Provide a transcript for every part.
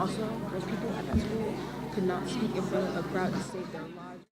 also, those people at that school could not speak in front of a crowd to save their lives.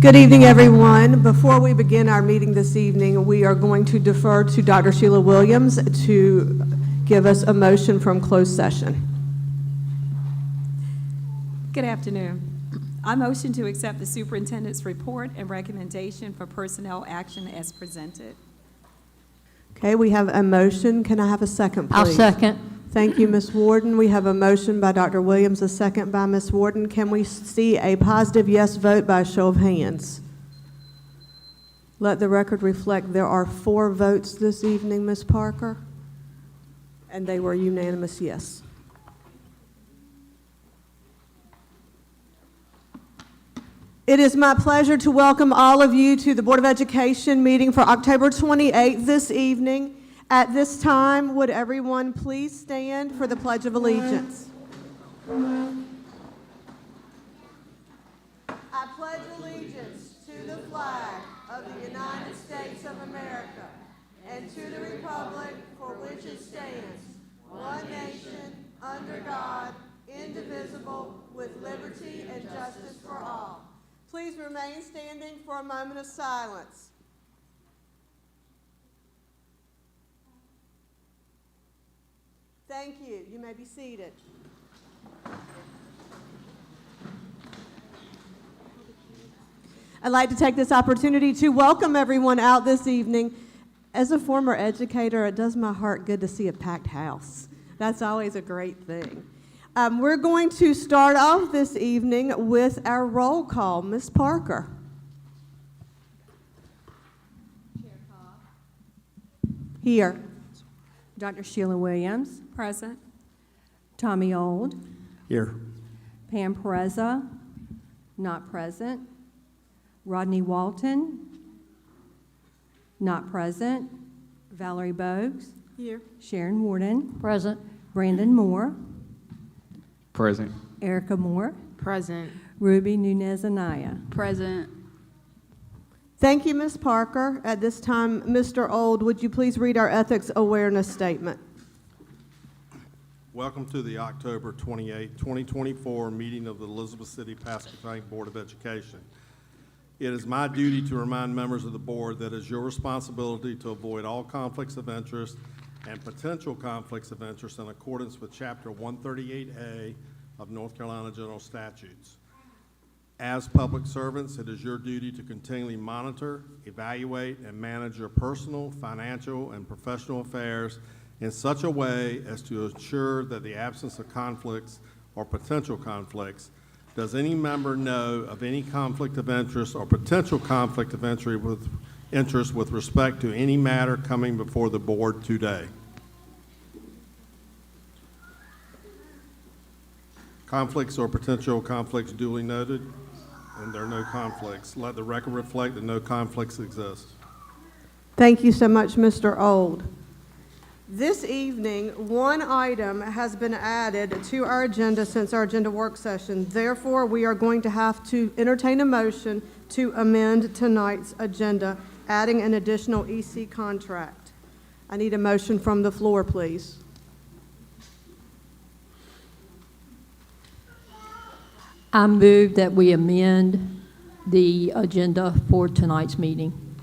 Good evening, everyone. Before we begin our meeting this evening, we are going to defer to Dr. Sheila Williams to give us a motion from closed session. Good afternoon. I motion to accept the superintendent's report and recommendation for personnel action as presented. Okay, we have a motion. Can I have a second, please? I'll second. Thank you, Ms. Warden. We have a motion by Dr. Williams, a second by Ms. Warden. Can we see a positive yes vote by a show of hands? Let the record reflect there are 4 votes this evening, Ms. Parker, and they were unanimous yes. It is my pleasure to welcome all of you to the Board of Education meeting for October 28th this evening. At this time, would everyone please stand for the Pledge of Allegiance? I pledge allegiance to the flag of the United States of America and to the republic for which it stands, one nation, under God, indivisible, with liberty and justice for all. Please remain standing for a moment of silence. Thank you. You may be seated. I'd like to take this opportunity to welcome everyone out this evening. As a former educator, it does my heart good to see a packed house. That's always a great thing. We're going to start off this evening with our roll call. Ms. Parker. Here. Dr. Sheila Williams. Present. Tommy Old. Here. Pam Pereza. Not present. Rodney Walton. Not present. Valerie Bogues. Here. Sharon Warden. Present. Brandon Moore. Present. Erica Moore. Present. Ruby Nunez Anaya. Present. Thank you, Ms. Parker. At this time, Mr. Old, would you please read our ethics awareness statement? Welcome to the October 28, 2024 meeting of the Elizabeth City-Pasquotank Board of Education. It is my duty to remind members of the board that it is your responsibility to avoid all conflicts of interest and potential conflicts of interest in accordance with Chapter 138A of North Carolina General Statutes. As public servants, it is your duty to continually monitor, evaluate, and manage your personal, financial, and professional affairs in such a way as to ensure that the absence of conflicts or potential conflicts. Does any member know of any conflict of interest or potential conflict of interest with respect to any matter coming before the board today? Conflicts or potential conflicts duly noted, and there are no conflicts. Let the record reflect that no conflicts exist. Thank you so much, Mr. Old. This evening, one item has been added to our agenda since our agenda work session. Therefore, we are going to have to entertain a motion to amend tonight's agenda, adding an additional EC contract. I need a motion from the floor, please. I move that we amend the agenda for tonight's meeting.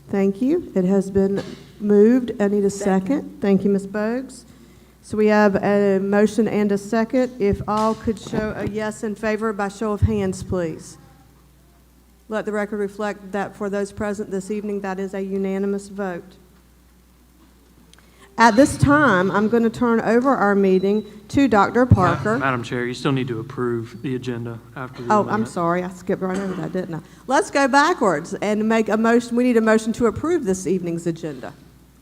Thank you. It has been moved. I need a second. Thank you, Ms. Bogues. So we have a motion and a second. If all could show a yes in favor by show of hands, please. Let the record reflect that for those present this evening, that is a unanimous vote. At this time, I'm going to turn over our meeting to Dr. Parker. Madam Chair, you still need to approve the agenda after the Oh, amendment. I'm sorry. I skipped right over that, didn't I? Let's go backwards and make a motion. We need a motion to approve this evening's agenda.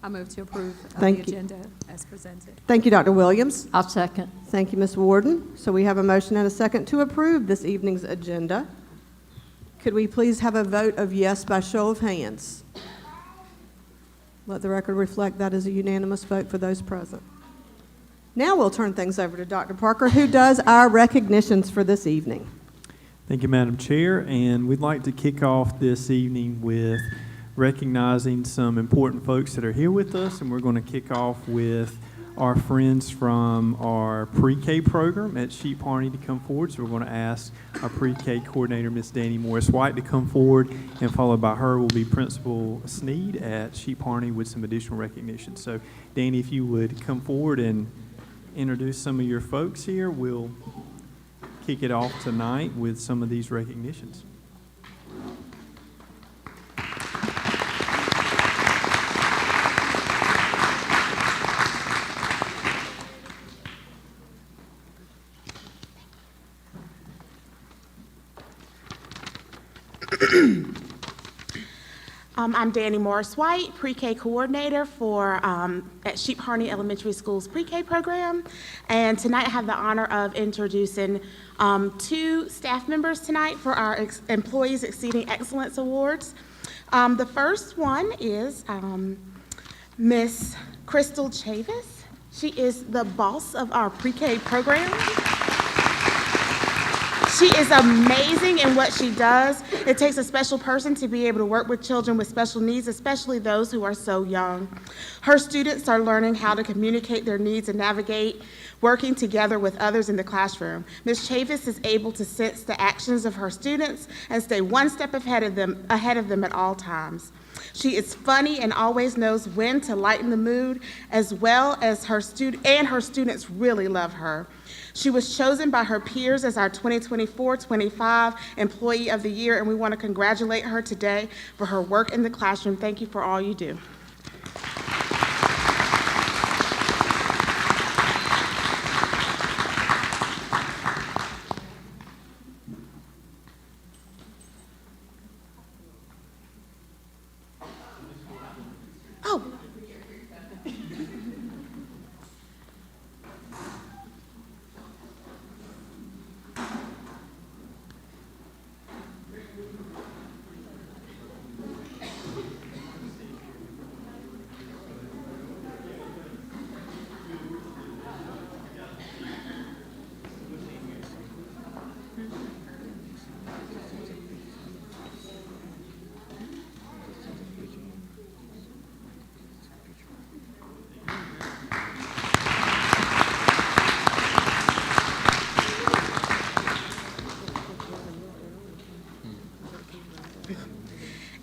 I move to approve Thank the you. agenda as presented. Thank you, Dr. Williams. I'll second. Thank you, Ms. Warden. So we have a motion and a second to approve this evening's agenda. Could we please have a vote of yes by show of hands? Let the record reflect that is a unanimous vote for those present. Now we'll turn things over to Dr. Parker, who does our recognitions for this evening. Thank you, Madam Chair, and we'd like to kick off this evening with recognizing some important folks that are here with us, and we're going to kick off with our friends from our pre-K program at Sheep Harney to come forward. So we're going to ask our pre-K coordinator, Ms. Danny Morris-White, to come forward, and followed by her will be Principal Sneed at Sheep Harney with some additional recognition. So, Danny, if you would come forward and introduce some of your folks here, we'll kick it off tonight with some of these recognitions. I'm Danny Morris-White, pre-K coordinator for at Sheep Harney Elementary School's pre-K program. And tonight I have the honor of introducing two staff members tonight for our Employees Exceeding Excellence Awards. The first one is Miss Crystal Chavis. She is the boss of our pre-K program. She is amazing in what she does. It takes a special person to be able to work with children with special needs, especially those who are so young. Her students are learning how to communicate their needs and navigate working together with others in the classroom. Ms. Chavis is able to sense the actions of her students and stay one step ahead of them at all times. She is funny and always knows when to lighten the mood, as well as her students really love her. She was chosen by her peers as our 2024-25 Employee of the Year, and we want to congratulate her today for her work in the classroom. Thank you for all you do. Oh.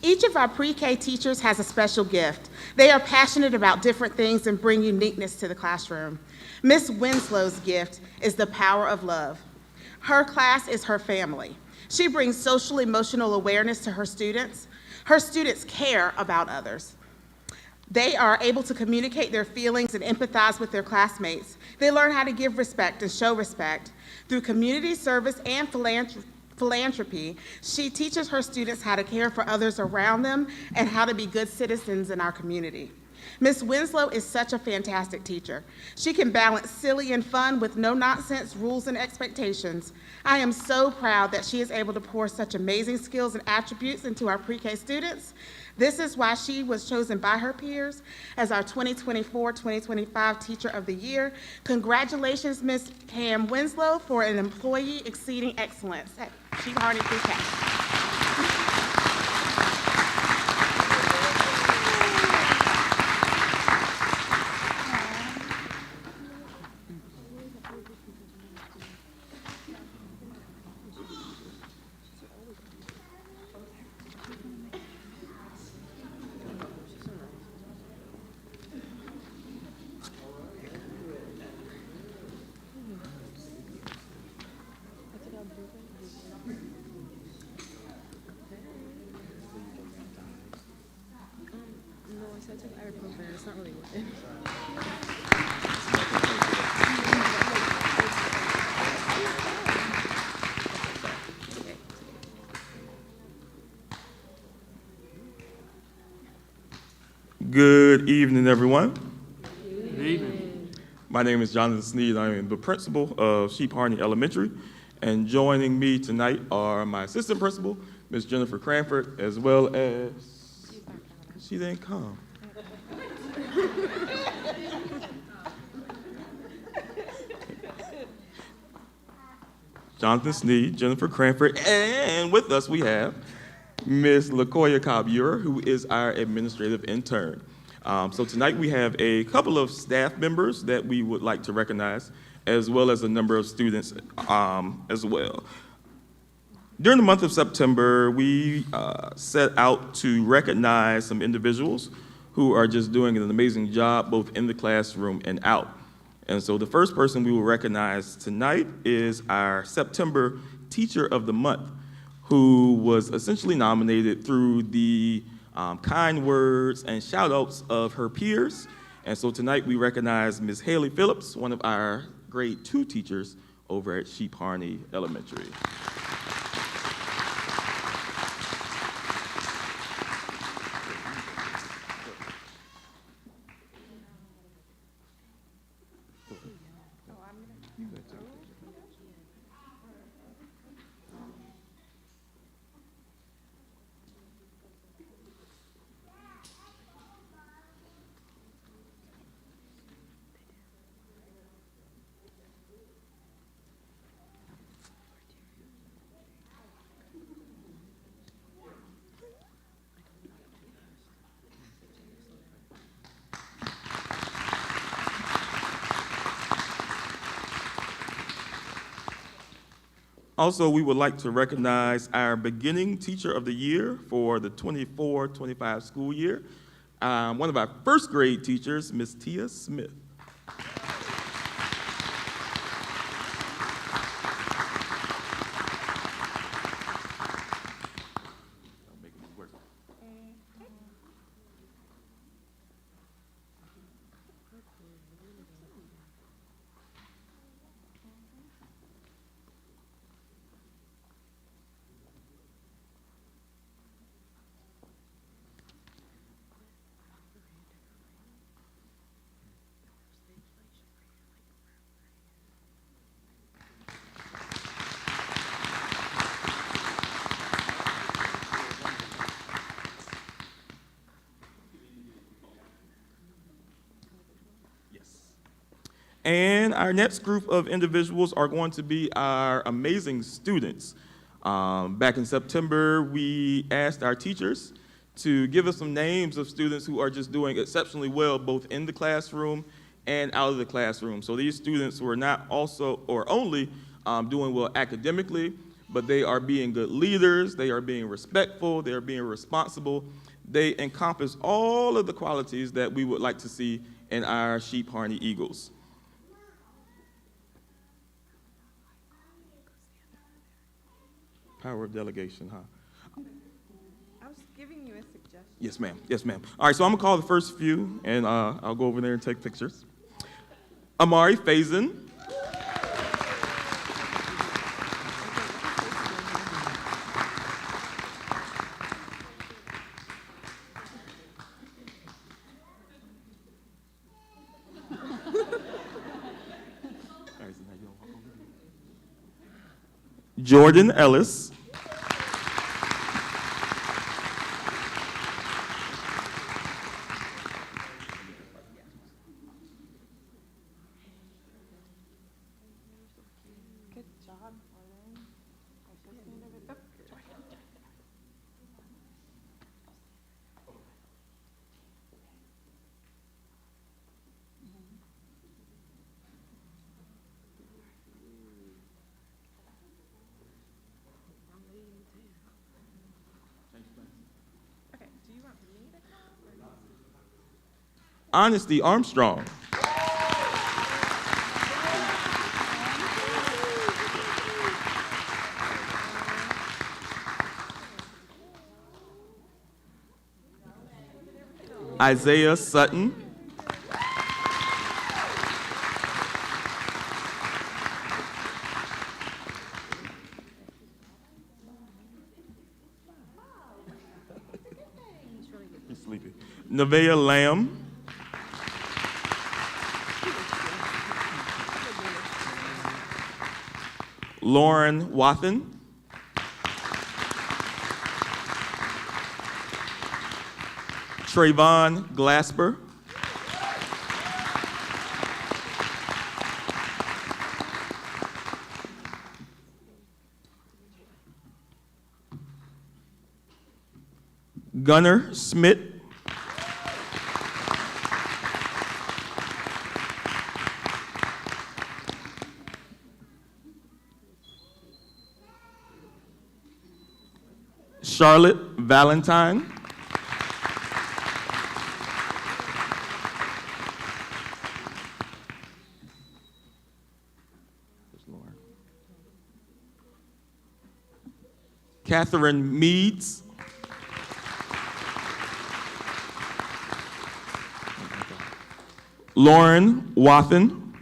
Each of our pre-K teachers has a special gift. They are passionate about different things and bring uniqueness to the classroom. Miss Winslow's gift is the power of love. Her class is her family. She brings social emotional awareness to her students. Her students care about others. They are able to communicate their feelings and empathize with their classmates. They learn how to give respect and show respect. Through community service and philanthropy, she teaches her students how to care for others around them and how to be good citizens in our community. Ms. Winslow is such a fantastic teacher. She can balance silly and fun with no-nonsense rules and expectations. I am so proud that she is able to pour such amazing skills and attributes into our pre-K students. This is why she was chosen by her peers as our 2024-2025 Teacher of the Year. Congratulations, Ms. Pam Winslow, for an employee exceeding excellence at Sheep Harney Pre-K. It's not really working. Good evening, everyone. Good evening. My name is Jonathan Sneed. I am the principal of Sheep Harney Elementary, and joining me tonight are my assistant principal, Ms. Jennifer Cranford, as well as, she didn't come. Jonathan Sneed, Jennifer Cranford, and with us we have Ms. LaCoya Cobb-Ure, who is our administrative intern. So tonight we have a couple of staff members that we would like to recognize, as well as a number of students as well. During the month of September, we set out to recognize some individuals who are just doing an amazing job both in the classroom and out. And so the first person we will recognize tonight is our September Teacher of the Month, who was essentially nominated through the kind words and shout-outs of her peers. And so tonight we recognize Ms. Haley Phillips, one of our grade 2 teachers over at Sheep Harney Elementary. Also, we would like to recognize our beginning Teacher of the Year for the 24-25 school year, one of our first grade teachers, Ms. Tia Smith. And our next group of individuals are going to be our amazing students. Back in September, we asked our teachers to give us some names of students who are just doing exceptionally well, both in the classroom and out of the classroom. So these students were not also or only doing well academically, but they are being good leaders, they are being respectful, they are being responsible. They encompass all of the qualities that we would like to see in our Sheep Harney Eagles. Power of delegation, huh? I was giving you a suggestion. Yes, ma'am. Yes, ma'am. All right, so I'm going to call the first few, and I'll go over there and take pictures. Amari Faison. Jordan Ellis. Good job, Jordan. Okay, do you want me to come or Honesty Armstrong. Isaiah Sutton. He's sleepy. Nevaeh Lamb. Lauren Wathen. Trayvon Glasper. Gunnar Smith. Charlotte Valentine. Catherine Meads. Lauren Wathen.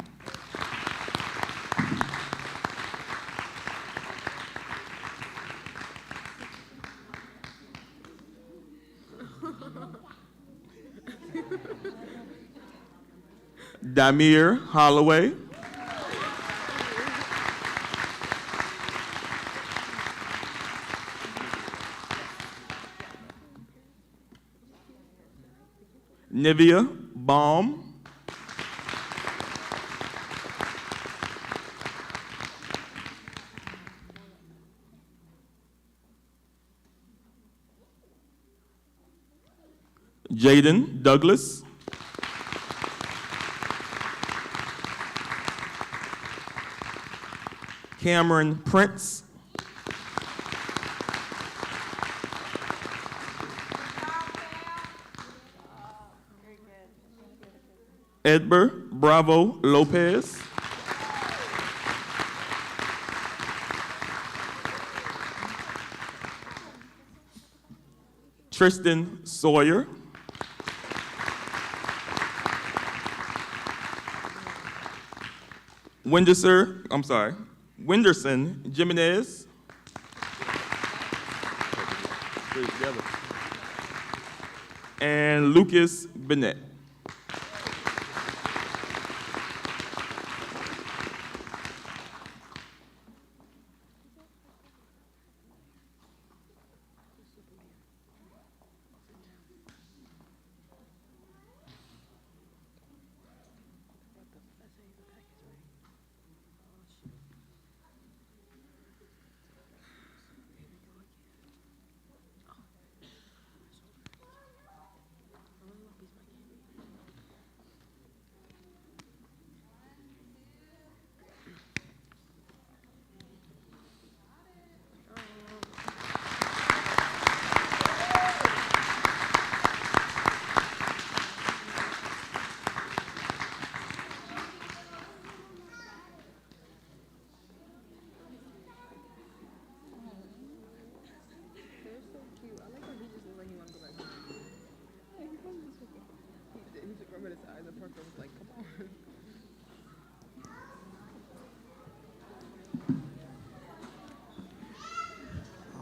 Damir Holloway. Nivea Baum. Jaden Douglas. Cameron Prince. Edgar Bravo Lopez. Tristan Sawyer. Wenderson Jimenez. And Lucas Bennett.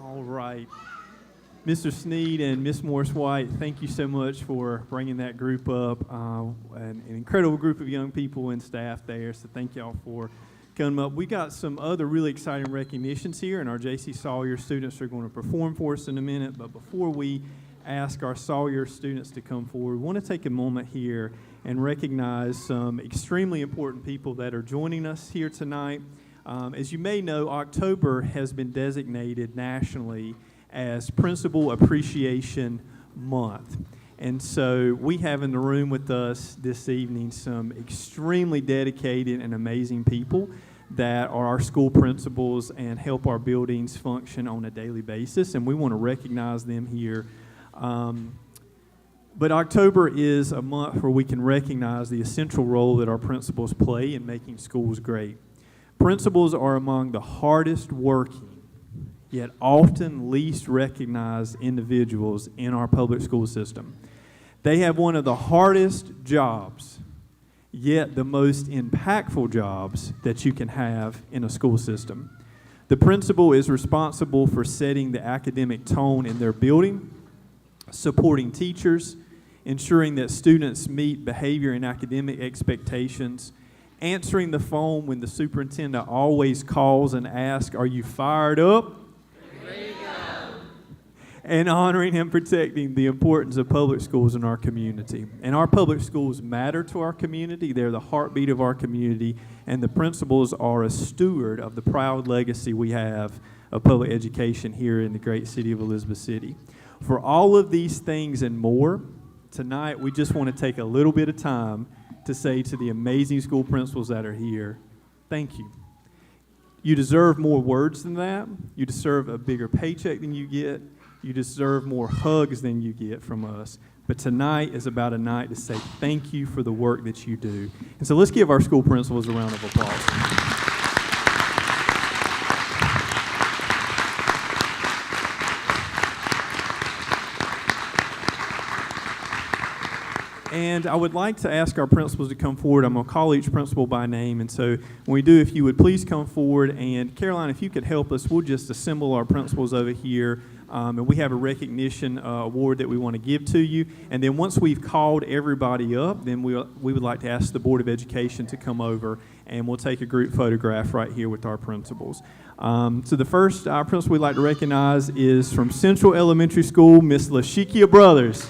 All right. Mr. Sneed and Miss Morris-White, thank you so much for bringing that group up. An incredible group of young people and staff there, so thank y'all for coming up. We got some other really exciting recognitions here, and our J.C. Sawyer students are going to perform for us in a minute. But before we ask our Sawyer students to come forward, we want to take a moment here and recognize some extremely important people that are joining us here tonight. As you may know, October has been designated nationally as Principal Appreciation Month. And so we have in the room with us this evening some extremely dedicated and amazing people that are our school principals and help our buildings function on a daily basis, and we want to recognize them here. But October is a month where we can recognize the essential role that our principals play in making schools great. Principals are among the hardest working, yet often least recognized individuals in our public school system. They have one of the hardest jobs, yet the most impactful jobs that you can have in a school system. The principal is responsible for setting the academic tone in their building, supporting teachers, ensuring that students meet behavior and academic expectations, answering the phone when the superintendent always calls and asks, "Are you fired up?" Ready to go. And honoring and protecting the importance of public schools in our community. And our public schools matter to our community. They're the heartbeat of our community, and the principals are a steward of the proud legacy we have of public education here in the great city of Elizabeth City. For all of these things and more, tonight we just want to take a little bit of time to say to the amazing school principals that are here, thank you. You deserve more words than that. You deserve a bigger paycheck than you get. You deserve more hugs than you get from us. But tonight is about a night to say thank you for the work that you do. And so let's give our school principals a round of applause. And I would like to ask our principals to come forward. I'm going to call each principal by name. And so when we do, if you would please come forward. And Caroline, if you could help us, we'll just assemble our principals over here. And we have a recognition award that we want to give to you. And then once we've called everybody up, then we would like to ask the Board of Education to come over, and we'll take a group photograph right here with our principals. So the first principal we'd like to recognize is from Central Elementary School, Miss Lashikia Brothers.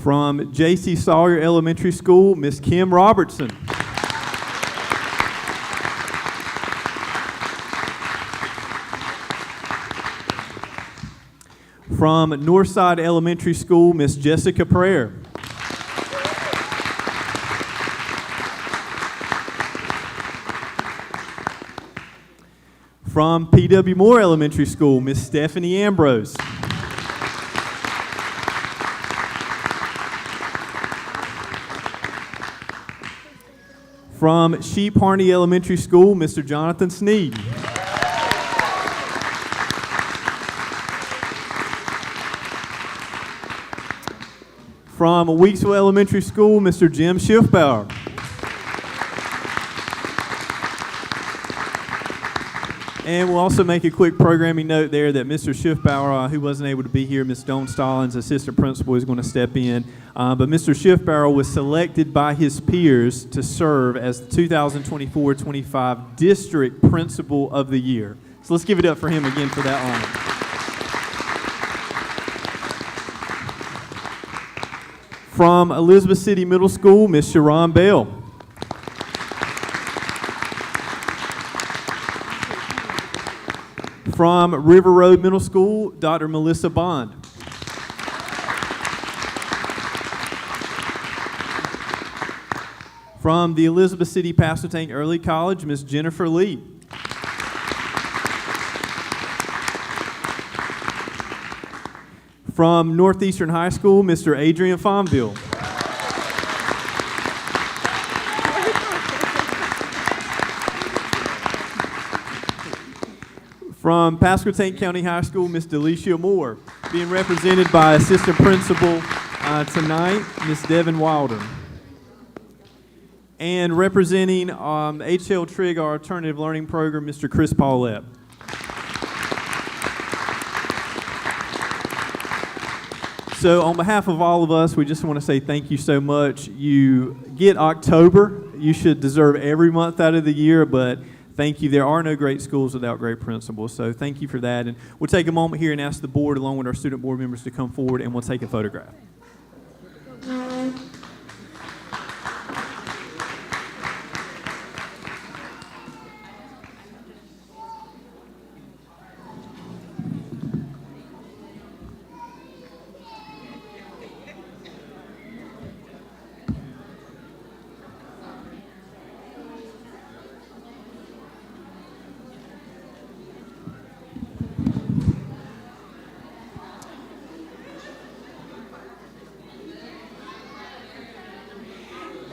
From J.C. Sawyer Elementary School, Miss Kim Robertson. From Northside Elementary School, Miss Jessica Prayer. From P.W. Moore Elementary School, Miss Stephanie Ambrose. From Sheep Harney Elementary School, Mr. Jonathan Sneed. From Weeksville Elementary School, Mr. Jim Schiffbauer. And we'll also make a quick programming note there that Mr. Schiffbauer, who wasn't able to be here, Ms. Dawn Stallings, assistant principal, is going to step in. But Mr. Schiffbauer was selected by his peers to serve as the 2024-25 District Principal of the Year. So let's give it up for him again for that honor. From Elizabeth City Middle School, Ms. Sharon Bell. From River Road Middle School, Dr. Melissa Bond. From the Elizabeth City-Pasquotank Early College, Ms. Jennifer Lee. From Northeastern High School, Mr. Adrian Fonville. From Pasquotank County High School, Ms. Delicia Moore, being represented by Assistant Principal tonight, Ms. Devin Wilder. And representing HL Trigg, our Alternative Learning Program, Mr. Chris Paulette. So on behalf of all of us, we just want to say thank you so much. You get October. You should deserve every month out of the year, but thank you. There are no great schools without great principals, so thank you for that. And we'll take a moment here and ask the board, along with our student board members, to come forward, and we'll take a photograph.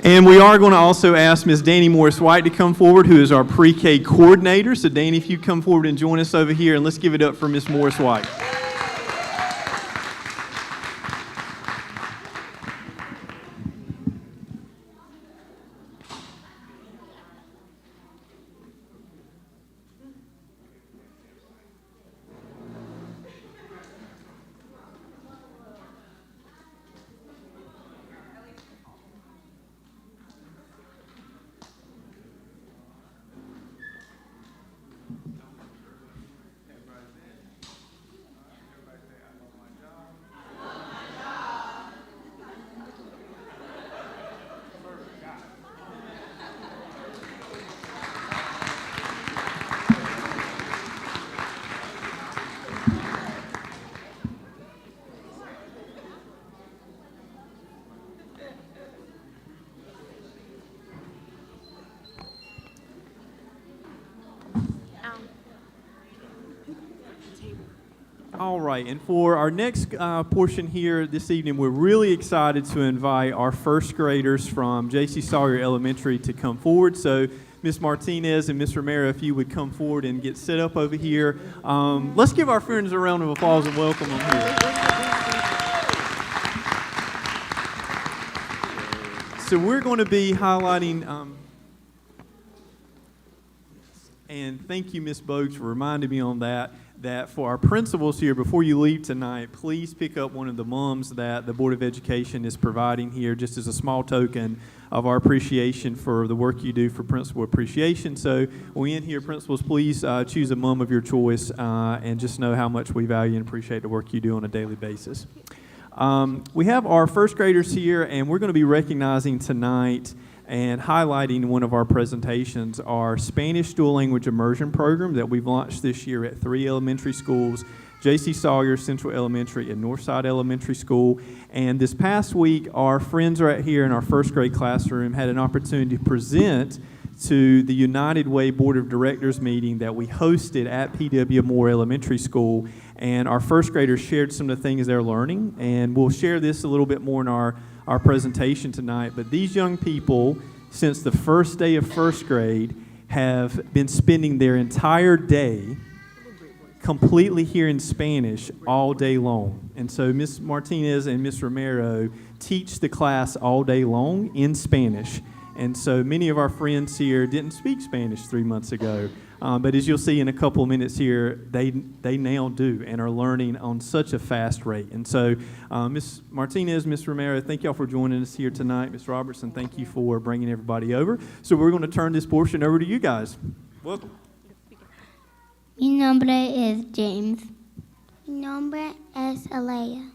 And we are going to also ask Ms. Danny Morris-White to come forward, who is our pre-K coordinator. So Danny, if you come forward and join us over here, and let's give it up for Ms. Morris-White. All right, and for our next portion here this evening, we're really excited to invite our first graders from J.C. Sawyer Elementary to come forward. So Ms. Martinez and Ms. Romero, if you would come forward and get set up over here. Let's give our friends a round of applause and welcome them here. So we're going to be highlighting, and thank you, Ms. Bogues, for reminding me on that for our principals here, before you leave tonight, please pick up one of the mums that the Board of Education is providing here, just as a small token of our appreciation for the work you do for Principal Appreciation. So when we end here, principals, please choose a mum of your choice, and just know how much we value and appreciate the work you do on a daily basis. We have our first graders here, and we're going to be recognizing tonight and highlighting one of our presentations, our Spanish Dual Language Immersion Program that we've launched this year at 3 elementary schools, J.C. Sawyer Central Elementary and Northside Elementary School. And this past week, our friends right here in our first grade classroom had an opportunity to present to the United Way Board of Directors meeting that we hosted at P.W. Moore Elementary School. And our first graders shared some of the things they're learning, and we'll share this a little bit more in our presentation tonight. But these young people, since the first day of first grade, have been spending their entire day completely hearing Spanish all day long. And so Ms. Martinez and Ms. Romero teach the class all day long in Spanish. And so many of our friends here didn't speak Spanish 3 months ago. But as you'll see in a couple of minutes here, they now do and are learning on such a fast rate. And so Ms. Martinez, Ms. Romero, thank y'all for joining us here tonight. Ms. Robertson, thank you for bringing everybody over. So we're going to turn this portion over to you guys. Welcome. Mi nombre es James. Mi nombre es Alea.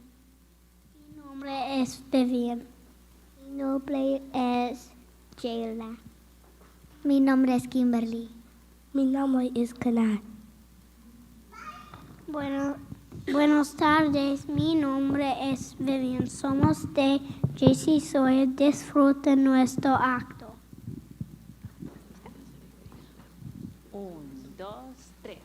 Mi nombre es Vivian. Mi nombre es Jayla. Mi nombre es Kimberly. Mi nombre es Kanan. Buenas tardes, mi nombre es Vivian. Somos de J.C. Sawyer. Disfruten nuestro acto. 1, 2, 3.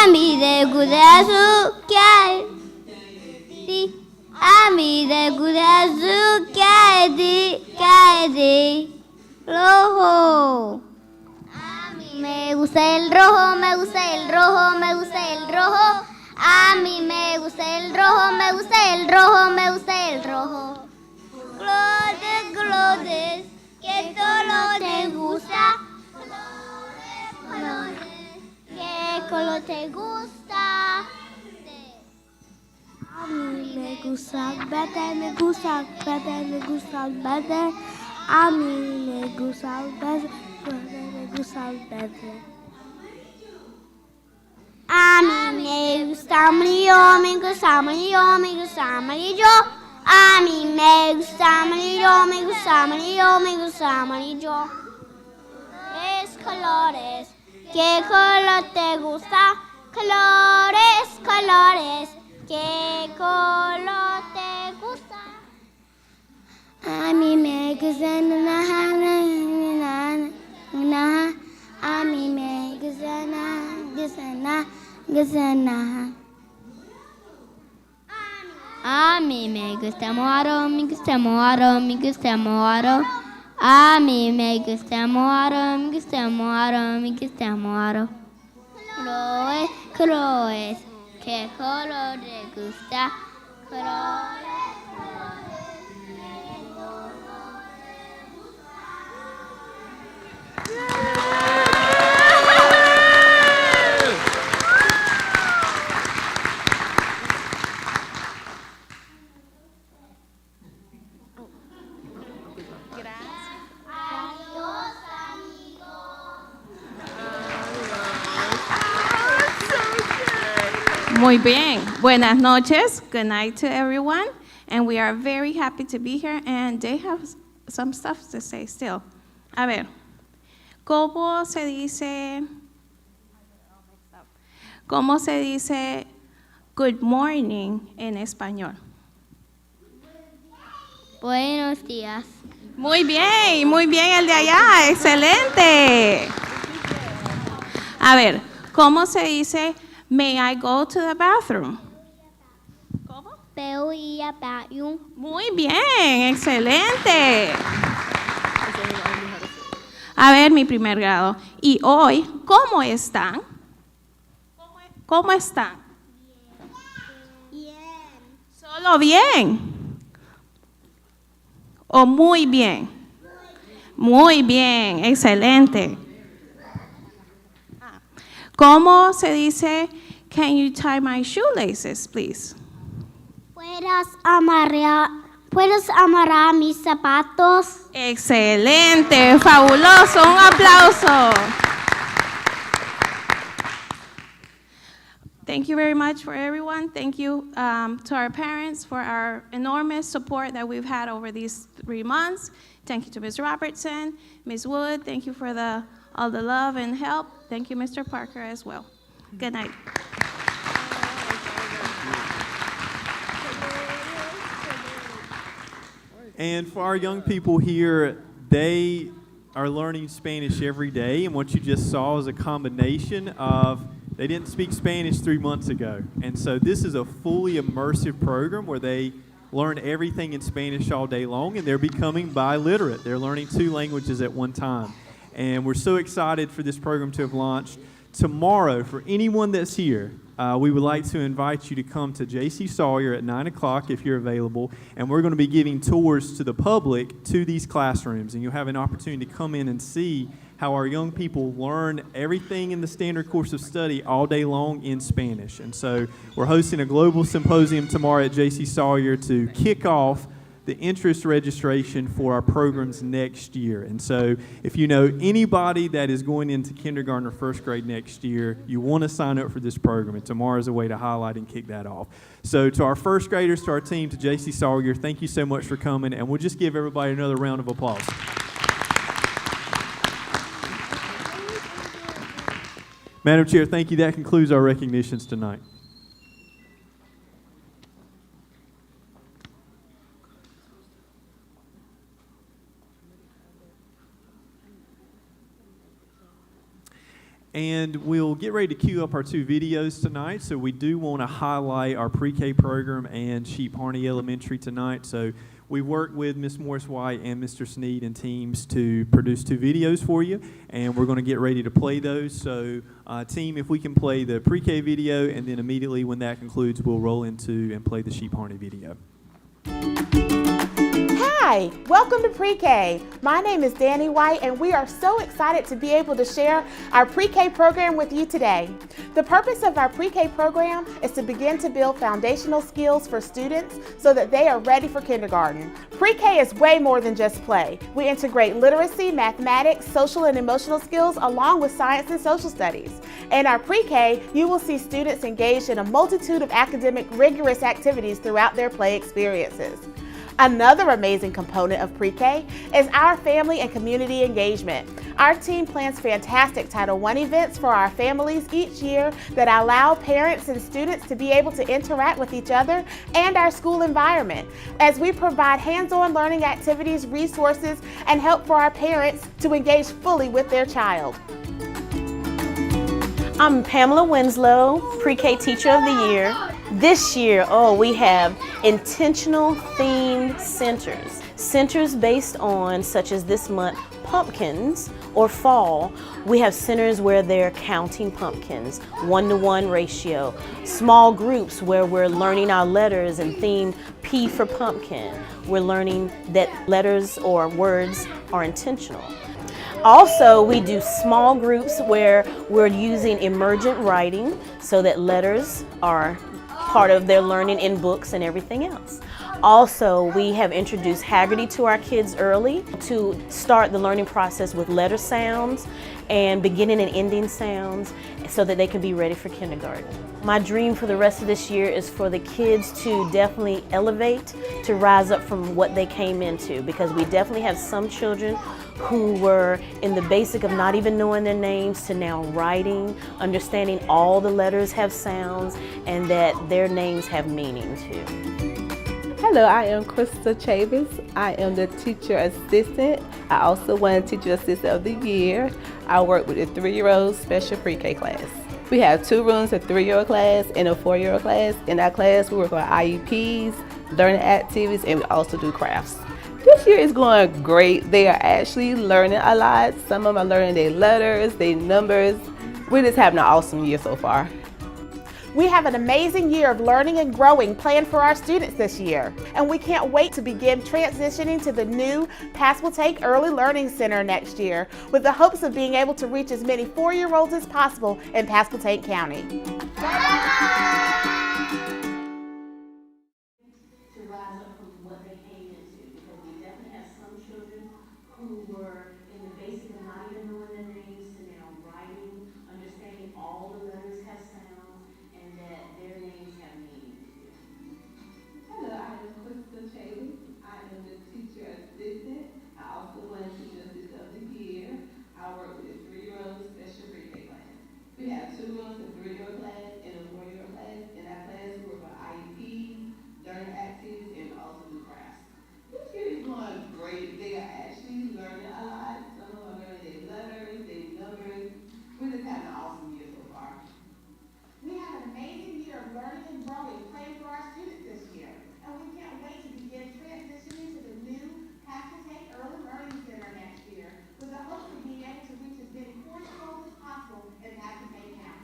Ami de gudazu kaidi. Ami de gudazu kaidi. Rojo. Me gusta el rojo, me gusta el rojo, me gusta el rojo. A mí me gusta el rojo, me gusta el rojo, me gusta el rojo. Colores, colores, ¿qué color te gusta? Colores, colores, ¿qué color te gusta? A mí me gusta el verde, me gusta el verde, me gusta el verde. A mí me gusta el verde, me gusta el verde. A mí me gusta amarillo, me gusta amarillo, me gusta amarillo. A mí me gusta amarillo, me gusta amarillo, me gusta amarillo. Colores, ¿qué color te gusta? Colores, colores, ¿qué color te gusta? A mí me gusta a mí me gusta a mí me gusta moro, me gusta moro, me gusta moro. A mí me gusta moro, me gusta moro, me gusta moro. Colores, colores, ¿qué color te gusta? Colores. Muy bien. Buenas noches. Good night to everyone. And we are very happy to be here. And they have some stuff to say still. A ver, ¿cómo se dice good morning en español? Buenos días. Muy bien el de allá, excelente. A ver, ¿cómo se dice may I go to the bathroom? ¿Cómo? Puedo ir al baño. Muy bien, excelente. A ver, mi primer grado. Y hoy, ¿cómo están? ¿Cómo están? Bien. ¿Solo bien? ¿O muy bien? Muy bien, excelente. ¿Cómo se dice, can you tie my shoelaces, please? ¿Puedes amarrar mis zapatos? Excelente, fabuloso, un aplauso. Thank you very much for everyone. Thank you to our parents for our enormous support that we've had over these 3 months. Thank you to Ms. Robertson, Ms. Wood. Thank you for all the love and help. Thank you, Mr. Parker, as well. Good night. And for our young people here, they are learning Spanish every day, and what you just saw is a combination of they didn't speak Spanish 3 months ago. And so this is a fully immersive program where they learn everything in Spanish all day long, and they're becoming biliterate. They're learning 2 languages at one time. And we're so excited for this program to have launched. Tomorrow, for anyone that's here, we would like to invite you to come to J.C. Sawyer at 9 o'clock if you're available, and we're going to be giving tours to the public to these classrooms, and you'll have an opportunity to come in and see how our young people learn everything in the standard course of study all day long in Spanish. And so we're hosting a global symposium tomorrow at J.C. Sawyer to kick off the interest registration for our programs next year. And so if you know anybody that is going into kindergarten or first grade next year, you want to sign up for this program, and tomorrow is a way to highlight and kick that off. So to our first graders, to our team, to J.C. Sawyer, thank you so much for coming, and we'll just give everybody another round of applause. Madam Chair, thank you. That concludes our recognitions tonight. And we'll get ready to queue up our 2 videos tonight. So we do want to highlight our pre-K program and Sheep Harney Elementary tonight. So we worked with Ms. Morris White and Mr. Sneed and teams to produce 2 videos for you, and we're going to get ready to play those. So team, if we can play the pre-K video, and then immediately when that concludes, we'll roll into and play the Sheep Harney video. Hi, welcome to Pre-K. My name is Danny White, and we are so excited to be able to share our Pre-K program with you today. The purpose of our Pre-K program is to begin to build foundational skills for students so that they are ready for kindergarten. Pre-K is way more than just play. We integrate literacy, mathematics, social and emotional skills, along with science and social studies. In our Pre-K, you will see students engaged in a multitude of academic, rigorous activities throughout their play experiences. Another amazing component of Pre-K is our family and community engagement. Our team plans fantastic Title I events for our families each year that allow parents and students to be able to interact with each other and our school environment, as we provide hands-on learning activities, resources, and help for our parents to engage fully with their child. I'm Pamela Winslow, Pre-K Teacher of the Year. This year, we have intentional themed centers. Centers based on, such as this month, pumpkins or fall. We have centers where they're counting pumpkins, 1-to-1 ratio. Small groups where we're learning our letters and themed P for pumpkin. We're learning that letters or words are intentional. Also, we do small groups where we're using emergent writing so that letters are part of their learning in books and everything else. Also, we have introduced Haggerty to our kids early to start the learning process with letter sounds and beginning and ending sounds so that they can be ready for kindergarten. My dream for the rest of this year is for the kids to definitely elevate, to rise up from what they came into, because we definitely have some children who were in the basic of not even knowing their names to now writing, understanding all the letters have sounds, and that their names have meaning too. Hello, I am Krista Chavis. I am the teacher assistant. I also won Teacher Assistant of the Year. I work with a 3-year-old special pre-K class. We have 2 rooms, a 3-year-old class and a 4-year-old class. In our class, we work on IEPs, learning activities, and we also do crafts. This year is going great. They are actually learning a lot. Some of them are learning their letters, their numbers. We're just having an awesome year so far. We have an amazing year of learning and growing planned for our students this year, and we can't wait to begin transitioning to the new Pasquotank Early Learning Center next year, with the hopes of being able to reach as many 4-year-olds as possible in Pasquotank County. To rise up from what they came into, because we definitely have some children who were in the basic of not even knowing their names to now writing, understanding all the letters have sounds, and that their names have meaning. Hello, I am Krista Chavis. I am the teacher assistant. I also won Teacher Assistant of the Year. I work with a 3-year-old special pre-K class. We have 2 rooms, a 3-year-old class and a 4-year-old class. In our class, we work on IEPs, learning activities, and we also do crafts. This year is going great. They are actually learning a lot. Some of them are learning their letters, their numbers. We're just having an awesome year so far. We have an amazing year of learning and growing planned for our students this year, and we can't wait to begin transitioning to the new Pasquotank Early Learning Center next year, with the hopes of being able to reach as many 4-year-olds as possible in Pasquotank County.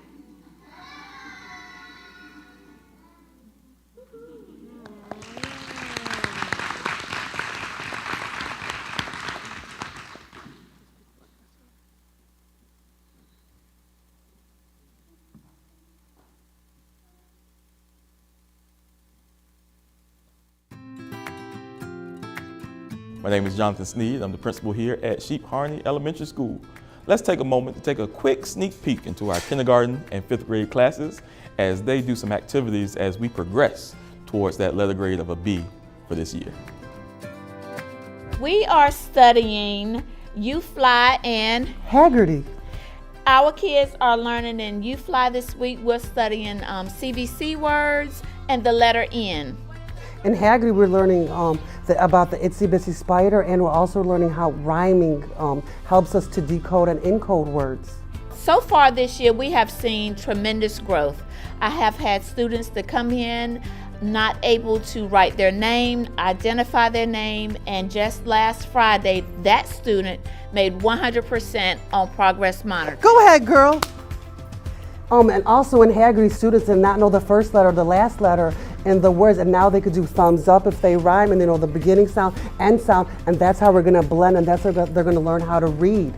My name is Jonathan Sneed. I'm the principal here at Sheep Harney Elementary School. Let's take a moment to take a quick sneak peek into our kindergarten and 5th grade classes as they do some activities as we progress towards that letter grade of a B for this year. We are studying U-Fly and Haggerty. our kids are learning in U-Fly this week. We're studying CVC words and the letter N. In Haggerty, we're learning about the itsy bitsy spider, and we're also learning how rhyming helps us to decode and encode words. So far this year, we have seen tremendous growth. I have had students that come in not able to write their name, identify their name, and just last Friday, that student made 100% on Progress Monitor. Go ahead, girl. And also in Haggerty, students did not know the first letter or the last letter in the words, and now they could do thumbs up if they rhyme, and they know the beginning sound, end sound, and that's how we're gonna blend, and that's how they're gonna learn how to read.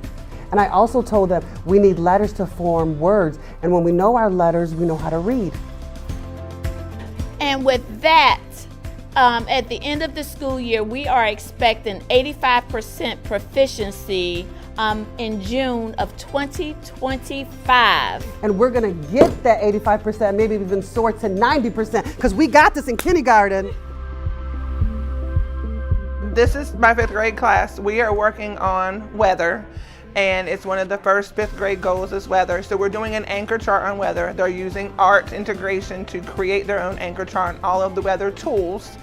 And I also told them we need letters to form words, and when we know our letters, we know how to read. And with that, at the end of the school year, we are expecting 85% proficiency in June of 2025. And we're gonna get that 85%, maybe even soar to 90%, because we got this in kindergarten. This is my 5th grade class. We are working on weather, and it's one of the first 5th grade goals is weather. So we're doing an anchor chart on weather. They're using art integration to create their own anchor chart on all of the weather tools.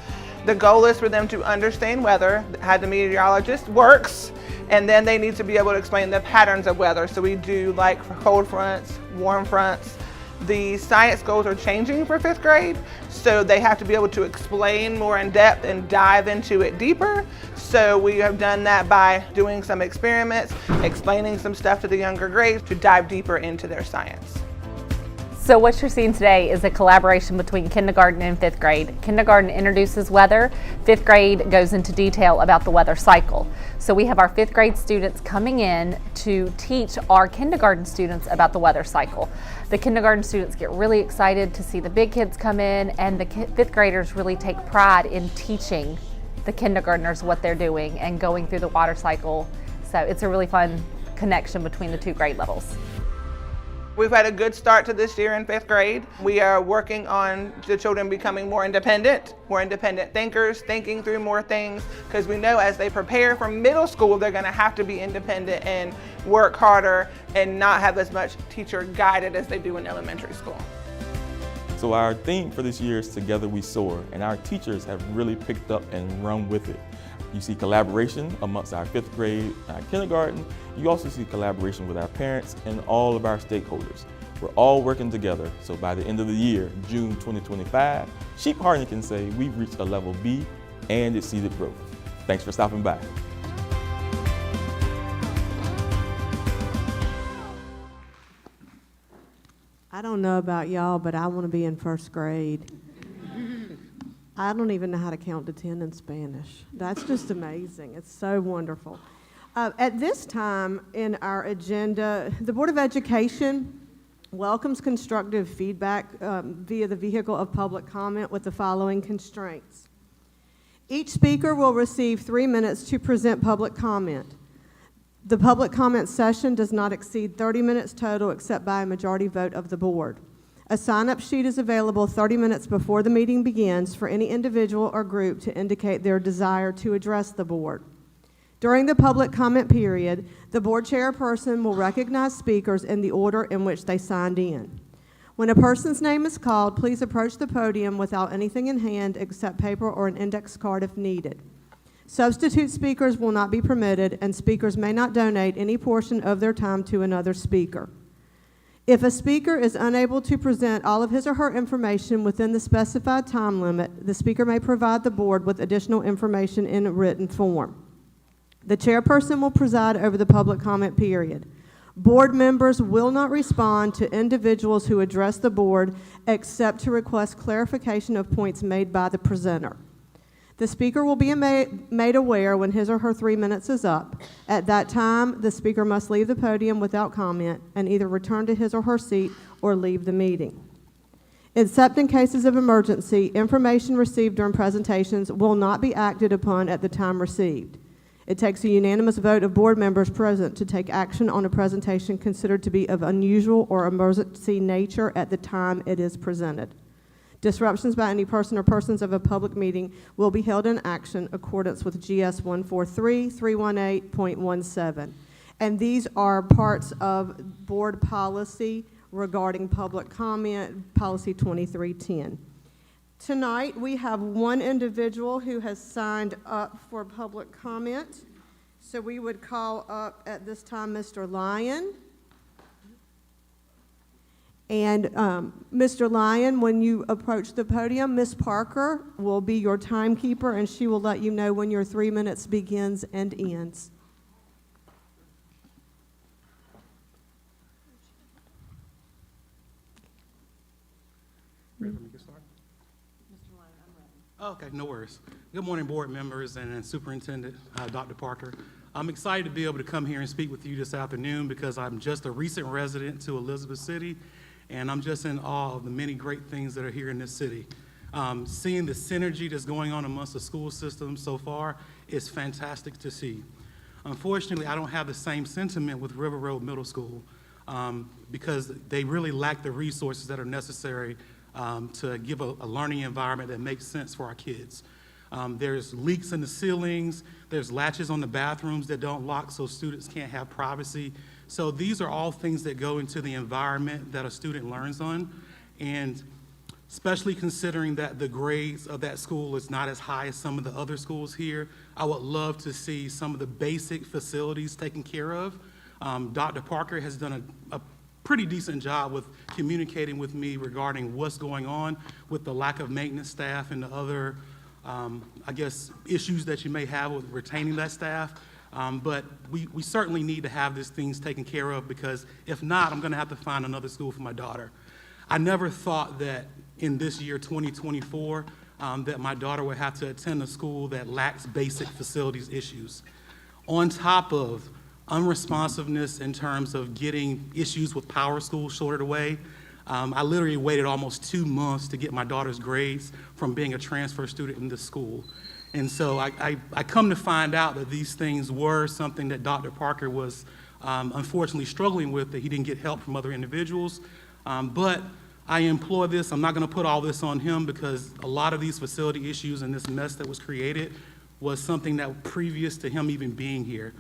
The goal is for them to understand weather, how the meteorologist works, and then they need to be able to explain the patterns of weather. So we do like cold fronts, warm fronts. The science goals are changing for 5th grade, so they have to be able to explain more in depth and dive into it deeper. So we have done that by doing some experiments, explaining some stuff to the younger grades to dive deeper into their science. So what you're seeing today is a collaboration between kindergarten and 5th grade. Kindergarten introduces weather, 5th grade goes into detail about the weather cycle. So we have our 5th grade students coming in to teach our kindergarten students about the weather cycle. The kindergarten students get really excited to see the big kids come in, and the 5th graders really take pride in teaching the kindergartners what they're doing and going through the water cycle. So it's a really fun connection between the 2 grade levels. We've had a good start to this year in 5th grade. We are working on the children becoming more independent thinkers, thinking through more things, because we know as they prepare for middle school, they're gonna have to be independent and work harder and not have as much teacher guided as they do in elementary school. So our theme for this year is Together We Soar, and our teachers have really picked up and run with it. You see collaboration amongst our 5th grade, our kindergarten. You also see collaboration with our parents and all of our stakeholders. We're all working together, so by the end of the year, June 2025, Sheep Hardening can say we've reached a level B and exceeded growth. Thanks for stopping by. I don't know about y'all, but I want to be in 1st grade. I don't even know how to count to 10 in Spanish. That's just amazing. It's so wonderful. At this time in our agenda, the Board of Education welcomes constructive feedback via the vehicle of public comment with the following constraints. Each speaker will receive 3 minutes to present public comment. The public comment session does not exceed 30 minutes total except by a majority vote of the board. A sign-up sheet is available 30 minutes before the meeting begins for any individual or group to indicate their desire to address the board. During the public comment period, the board chairperson will recognize speakers in the order in which they signed in. When a person's name is called, please approach the podium without anything in hand except paper or an index card if needed. Substitute speakers will not be permitted, and speakers may not donate any portion of their time to another speaker. If a speaker is unable to present all of his or her information within the specified time limit, the speaker may provide the board with additional information in a written form. The chairperson will preside over the public comment period. Board members will not respond to individuals who address the board except to request clarification of points made by the presenter. The speaker will be made aware when his or her 3 minutes is up. At that time, the speaker must leave the podium without comment and either return to his or her seat or leave the meeting. Except in cases of emergency, information received during presentations will not be acted upon at the time received. It takes a unanimous vote of board members present to take action on a presentation considered to be of unusual or emergency nature at the time it is presented. Disruptions by any person or persons of a public meeting will be held in action accordance with GS 143-318.17. And these are parts of board policy regarding public comment, policy 2310. Tonight, we have one individual who has signed up for public comment. So we would call up at this time Mr. Lyon. And Mr. Lyon, when you approach the podium, Ms. Parker will be your timekeeper, and she will let you know when your 3 minutes begins and ends. Ready for me to get started? Mr. Lyon, I'm ready. Okay, no worries. Good morning, board members and Superintendent Dr. Parker. I'm excited to be able to come here and speak with you this afternoon because I'm just a recent resident to Elizabeth City, and I'm just in awe of the many great things that are here in this city. Seeing the synergy that's going on amongst the school system so far is fantastic to see. Unfortunately, I don't have the same sentiment with River Road Middle School because they really lack the resources that are necessary to give a learning environment that makes sense for our kids. There's leaks in the ceilings, there's latches on the bathrooms that don't lock so students can't have privacy. So these are all things that go into the environment that a student learns on, and especially considering that the grades of that school is not as high as some of the other schools here, I would love to see some of the basic facilities taken care of. Dr. Parker has done a pretty decent job with communicating with me regarding what's going on with the lack of maintenance staff and the other, I guess, issues that you may have with retaining that staff. But we certainly need to have these things taken care of, because if not, I'm going to have to find another school for my daughter. I never thought that in this year, 2024, that my daughter would have to attend a school that lacks basic facilities issues. On top of unresponsiveness in terms of getting issues with Power School sorted away, I literally waited almost 2 months to get my daughter's grades from being a transfer student in this school. And so I come to find out that these things were something that Dr. Parker was unfortunately struggling with, that he didn't get help from other individuals. But I implore this, I'm not going to put all this on him, because a lot of these facility issues and this mess that was created was something that previous to him even being here.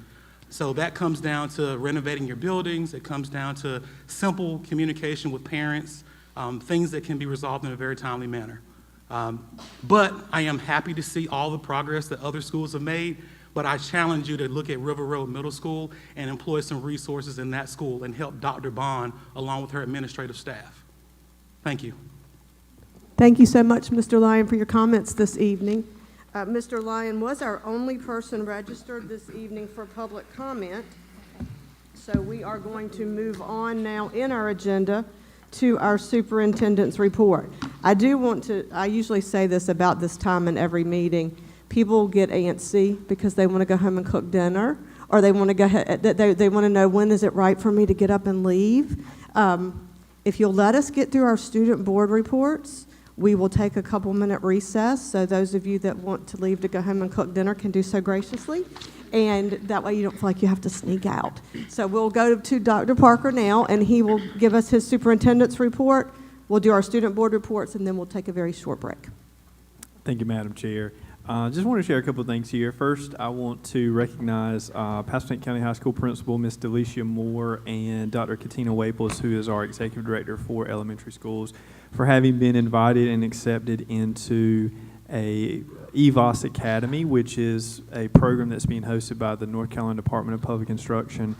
So that comes down to renovating your buildings. It comes down to simple communication with parents, things that can be resolved in a very timely manner. But I am happy to see all the progress that other schools have made, but I challenge you to look at River Road Middle School and employ some resources in that school and help Dr. Bond along with her administrative staff. Thank you. Thank you so much, Mr. Lyon, for your comments this evening. Mr. Lyon was our only person registered this evening for public comment. So we are going to move on now in our agenda to our superintendent's report. I usually say this about this time in every meeting. People get antsy because they want to go home and cook dinner, or they want to go, they want to know, when is it right for me to get up and leave? If you'll let us get through our student board reports, we will take a couple-minute recess, so those of you that want to leave to go home and cook dinner can do so graciously, and that way you don't feel like you have to sneak out. So we'll go to Dr. Parker now, and he will give us his superintendent's report. We'll do our student board reports, and then we'll take a very short break. Thank you, Madam Chair. Just want to share a couple of things here. First, I want to recognize Pasquotank County High School Principal, Ms. Delicia Moore, and Dr. Katina Waples, who is our Executive Director for Elementary Schools, for having been invited and accepted into a EVOS Academy, which is a program that's being hosted by the North Carolina Department of Public Instruction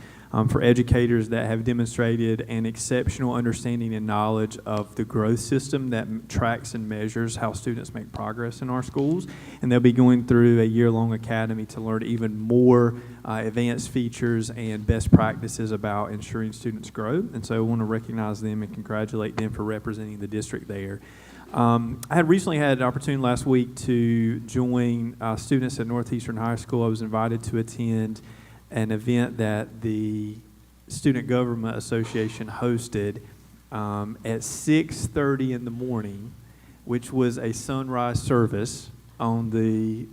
for educators that have demonstrated an exceptional understanding and knowledge of the growth system that tracks and measures how students make progress in our schools. And they'll be going through a year-long academy to learn even more advanced features and best practices about ensuring students grow. And so I want to recognize them and congratulate them for representing the district there. I had recently had an opportunity last week to join students at Northeastern High School. I was invited to attend an event that the Student Government Association hosted at 6:30 in the morning, which was a sunrise service on the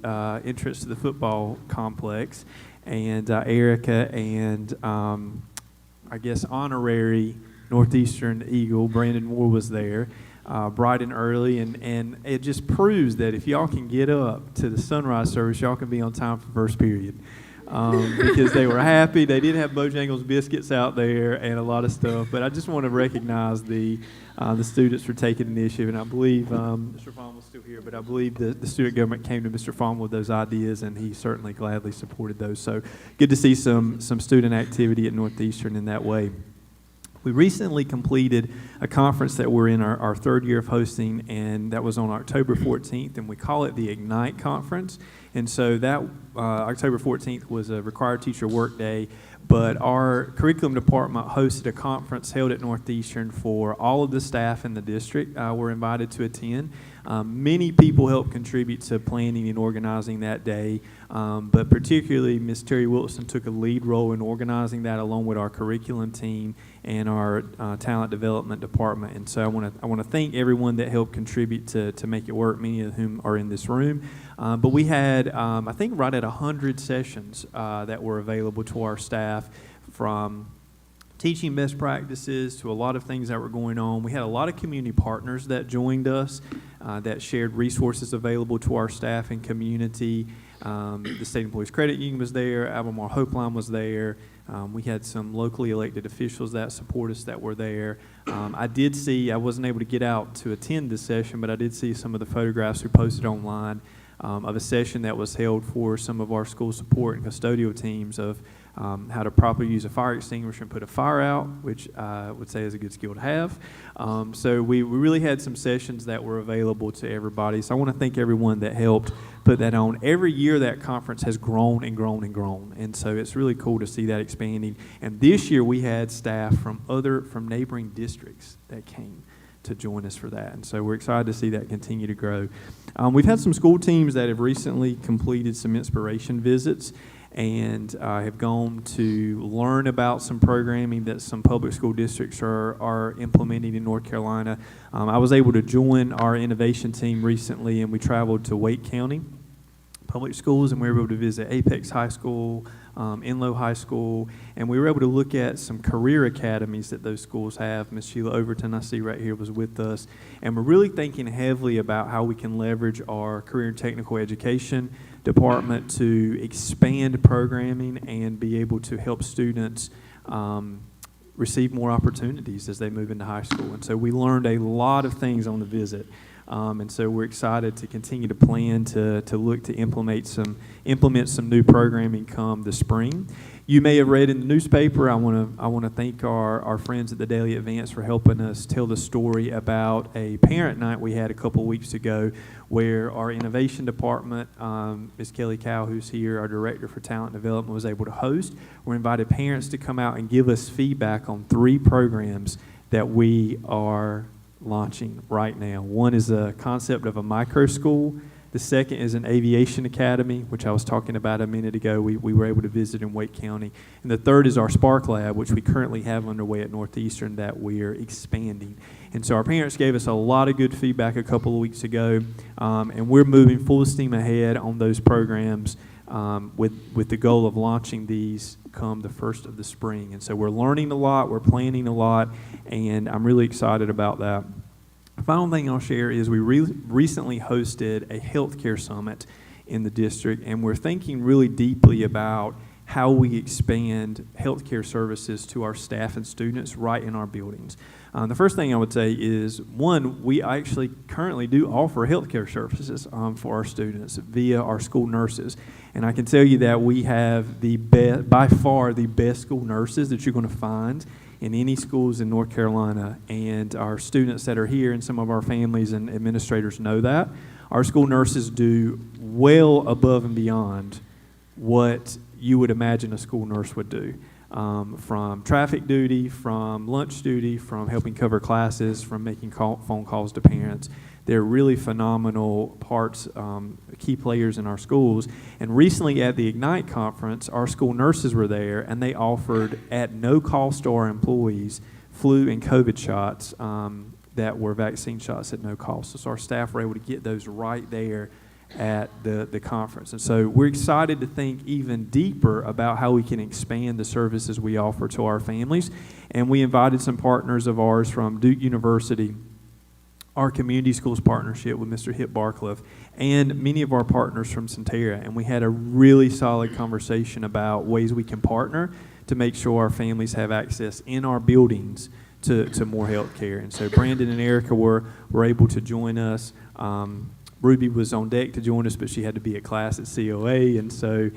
entrance to the football complex. And Erica and I guess honorary Northeastern Eagle, Brandon Moore, was there. Bright and early, and it just proves that if y'all can get up to the sunrise service, y'all can be on time for first period. Because they were happy. They did have Bojangles biscuits out there and a lot of stuff. But I just want to recognize the students for taking initiative. And I believe Mr. Fawn was still here, but I believe the student government came to Mr. Fawn with those ideas, and he certainly gladly supported those. So good to see some student activity at Northeastern in that way. We recently completed a conference that we're in our third year of hosting, and that was on October 14th, and we call it the Ignite Conference. And so that October 14th was a required teacher work day, but our curriculum department hosted a conference held at Northeastern for all of the staff in the district were invited to attend. Many people helped contribute to planning and organizing that day, but particularly Ms. Terry Wilson took a lead role in organizing that along with our curriculum team and our talent development department. And so I want to thank everyone that helped contribute to make it work, many of whom are in this room. But we had, I think, right at 100 sessions that were available to our staff, from teaching best practices to a lot of things that were going on. We had a lot of community partners that joined us that shared resources available to our staff and community. The State Employees Credit Union was there. Albemarle Hopeline was there. We had some locally elected officials that support us that were there. I wasn't able to get out to attend this session, but I did see some of the photographs we posted online of a session that was held for some of our school support and custodial teams of how to properly use a fire extinguisher and put a fire out, which I would say is a good skill to have. So we really had some sessions that were available to everybody. So I want to thank everyone that helped put that on. Every year that conference has grown and grown and grown. And so it's really cool to see that expanding. And this year we had staff from neighboring districts that came to join us for that. And so we're excited to see that continue to grow. We've had some school teams that have recently completed some inspiration visits and have gone to learn about some programming that some public school districts are implementing in North Carolina. I was able to join our innovation team recently, and we traveled to Wake County Public Schools, and we were able to visit Apex High School, Enloe High School, and we were able to look at some career academies that those schools have. Ms. Sheila Overton, I see right here, was with us, and we're really thinking heavily about how we can leverage our career and technical education department to expand programming and be able to help students receive more opportunities as they move into high school. And so we learned a lot of things on the visit. And so we're excited to continue to plan to look to implement some new programming come the spring. You may have read in the newspaper. I want to thank our friends at the Daily Advance for helping us tell the story about a parent night we had a couple of weeks ago, where our innovation department, Ms. Kelly Cow, who's here, our director for talent development, was able to host. We invited parents to come out and give us feedback on 3 programs that we are launching right now. One is a concept of a micro school. The second is an aviation academy, which I was talking about a minute ago. We were able to visit in Wake County. And the third is our Spark Lab, which we currently have underway at Northeastern that we're expanding. And so our parents gave us a lot of good feedback a couple of weeks ago, and we're moving full steam ahead on those programs with the goal of launching these come the first of the spring. And so we're learning a lot, we're planning a lot, and I'm really excited about that. The final thing I'll share is we recently hosted a healthcare summit in the district, and we're thinking really deeply about how we expand healthcare services to our staff and students right in our buildings. The first thing I would say is, one, we actually currently do offer healthcare services for our students via our school nurses. And I can tell you that we have by far the best school nurses that you're going to find in any schools in North Carolina. And our students that are here and some of our families and administrators know that. Our school nurses do well above and beyond what you would imagine a school nurse would do. From traffic duty, from lunch duty, from helping cover classes, from making phone calls to parents. They're really phenomenal parts, key players in our schools. And recently at the Ignite conference, our school nurses were there, and they offered at no cost to our employees flu and COVID shots that were vaccine shots at no cost. So our staff were able to get those right there at the conference. And so we're excited to think even deeper about how we can expand the services we offer to our families. And we invited some partners of ours from Duke University, our community schools partnership with Mr. Hip Barcliff, and many of our partners from Centera. And we had a really solid conversation about ways we can partner to make sure our families have access in our buildings to more health care. And so Brandon and Erica were able to join us. Ruby was on deck to join us, but she had to be at class at COA, and so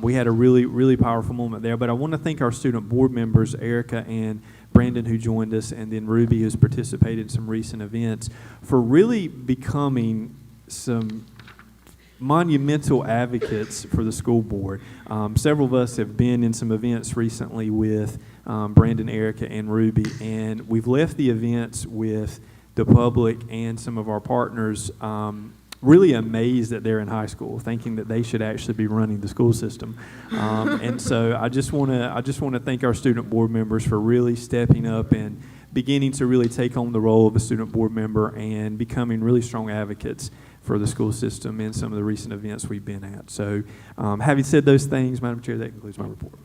we had a really, really powerful moment there. But I want to thank our student board members, Erica and Brandon, who joined us, and then Ruby, who's participated in some recent events, for really becoming some monumental advocates for the school board. Several of us have been in some events recently with Brandon, Erica, and Ruby, and we've left the events with the public and some of our partners really amazed that they're in high school, thinking that they should actually be running the school system. And so I just want to thank our student board members for really stepping up and beginning to really take on the role of a student board member and becoming really strong advocates for the school system in some of the recent events we've been at. So having said those things, Madam Chair, that concludes my report.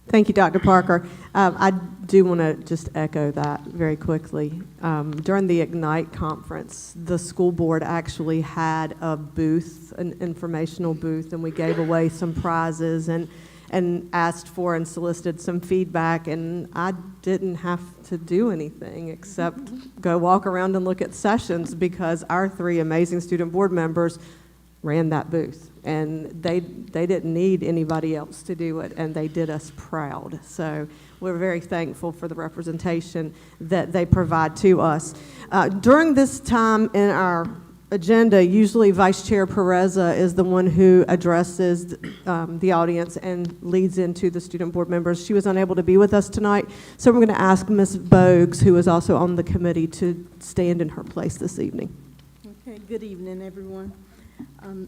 Thank you, Dr. Parker. I do want to just echo that very quickly. During the Ignite conference, the school board actually had a booth, an informational booth, and we gave away some prizes and asked for and solicited some feedback, and I didn't have to do anything except go walk around and look at sessions because our 3 amazing student board members ran that booth, and they didn't need anybody else to do it, and they did us proud. So we're very thankful for the representation that they provide to us. During this time in our agenda, usually Vice Chair Pereza is the one who addresses the audience and leads into the student board members. She was unable to be with us tonight, so we're going to ask Ms. Bogues, who is also on the committee, to stand in her place this evening. Okay, good evening, everyone.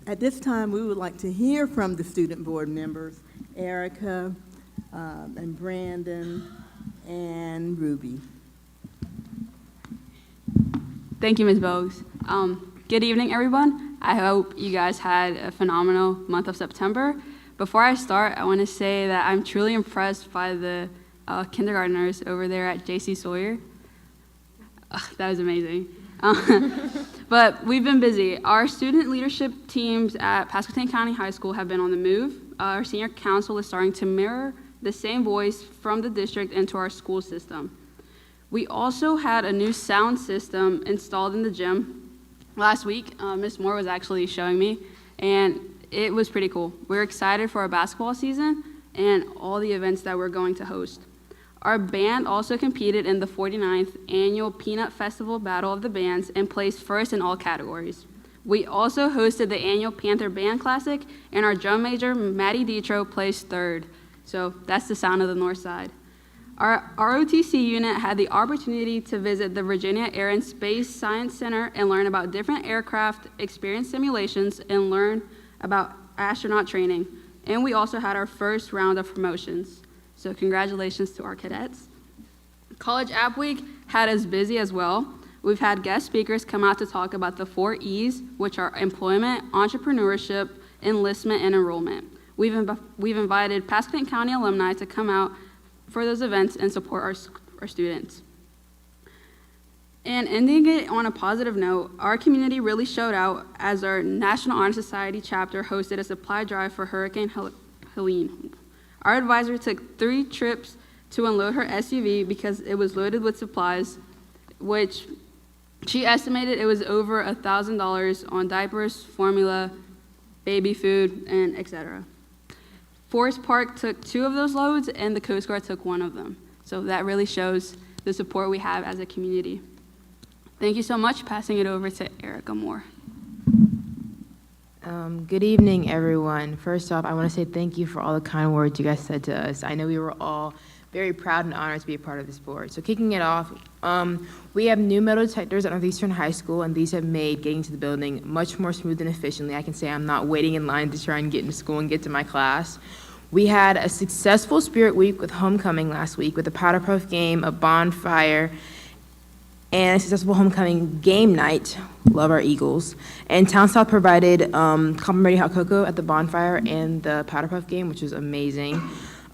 At this time, we would like to hear from the student board members, Erica and Brandon and Ruby. Thank you, Ms. Bogues. Good evening, everyone. I hope you guys had a phenomenal month of September. Before I start, I want to say that I'm truly impressed by the kindergartners over there at J.C. Sawyer. That was amazing. But we've been busy. Our student leadership teams at Pasquotank County High School have been on the move. Our senior council is starting to mirror the same voice from the district into our school system. We also had a new sound system installed in the gym last week. Ms. Moore was actually showing me, and it was pretty cool. We're excited for our basketball season and all the events that we're going to host. Our band also competed in the 49th Annual Peanut Festival Battle of the Bands and placed first in all categories. We also hosted the annual Panther Band Classic, and our drum major, Maddie Detro, placed third. So that's the sound of the North Side. Our ROTC unit had the opportunity to visit the Virginia Air and Space Science Center and learn about different aircraft, experience simulations, and learn about astronaut training. And we also had our first round of promotions. So congratulations to our cadets. College App Week had us busy as well. We've had guest speakers come out to talk about the 4 E's, which are employment, entrepreneurship, enlistment, and enrollment. We've invited Pasquotank County alumni to come out for those events and support our students. And ending it on a positive note, our community really showed out as our National Honor Society chapter hosted a supply drive for Hurricane Helene. Our advisor took 3 trips to unload her SUV because it was loaded with supplies, which she estimated it was over $1,000 on diapers, formula, baby food, and etc. Forest Park took 2 of those loads, and the Coast Guard took 1 of them. So that really shows the support we have as a community. Thank you so much. Passing it over to Erica Moore. Good evening, everyone. First off, I want to say thank you for all the kind words you guys said to us. I know we were all very proud and honored to be a part of this board. So kicking it off, we have new metal detectors at Northeastern High School, and these have made getting to the building much more smooth and efficiently. I can say I'm not waiting in line to try and get into school and get to my class. We had a successful Spirit Week with homecoming last week with a powder puff game, a bonfire, and a successful homecoming game night. Love our Eagles. And Town South provided complimentary hot cocoa at the bonfire and the powder puff game, which was amazing.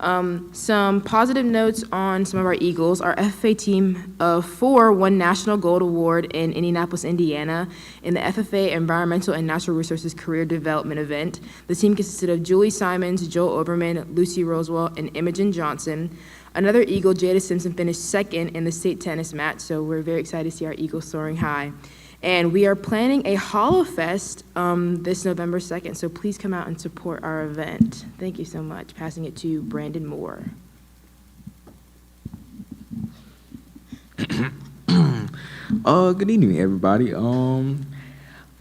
Some positive notes on some of our Eagles. Our FFA team of 4 won National Gold Award in Indianapolis, Indiana in the FFA Environmental and Natural Resources Career Development event. The team consisted of Julie Simons, Joel Oberman, Lucy Rosewell, and Imogen Johnson. Another Eagle, Jada Simpson, finished second in the state tennis match, so we're very excited to see our Eagles soaring high. And we are planning a Hollow Fest this November 2nd, so please come out and support our event. Thank you so much. Passing it to Brandon Moore. Good evening, everybody.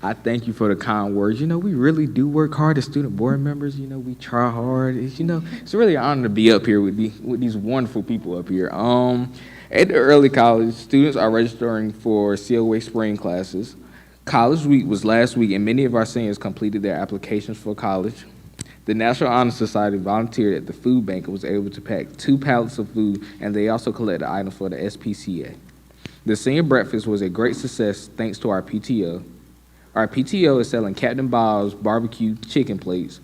I thank you for the kind words. You know, we really do work hard as student board members. You know, we try hard. It's really an honor to be up here with these wonderful people up here. At the early college, students are registering for COA spring classes. College week was last week, and many of our seniors completed their applications for college. The National Honor Society volunteered at the food bank and was able to pack 2 pallets of food, and they also collected items for the SPCA. The senior breakfast was a great success thanks to our PTO. Our PTO is selling Captain Bob's barbecue chicken plates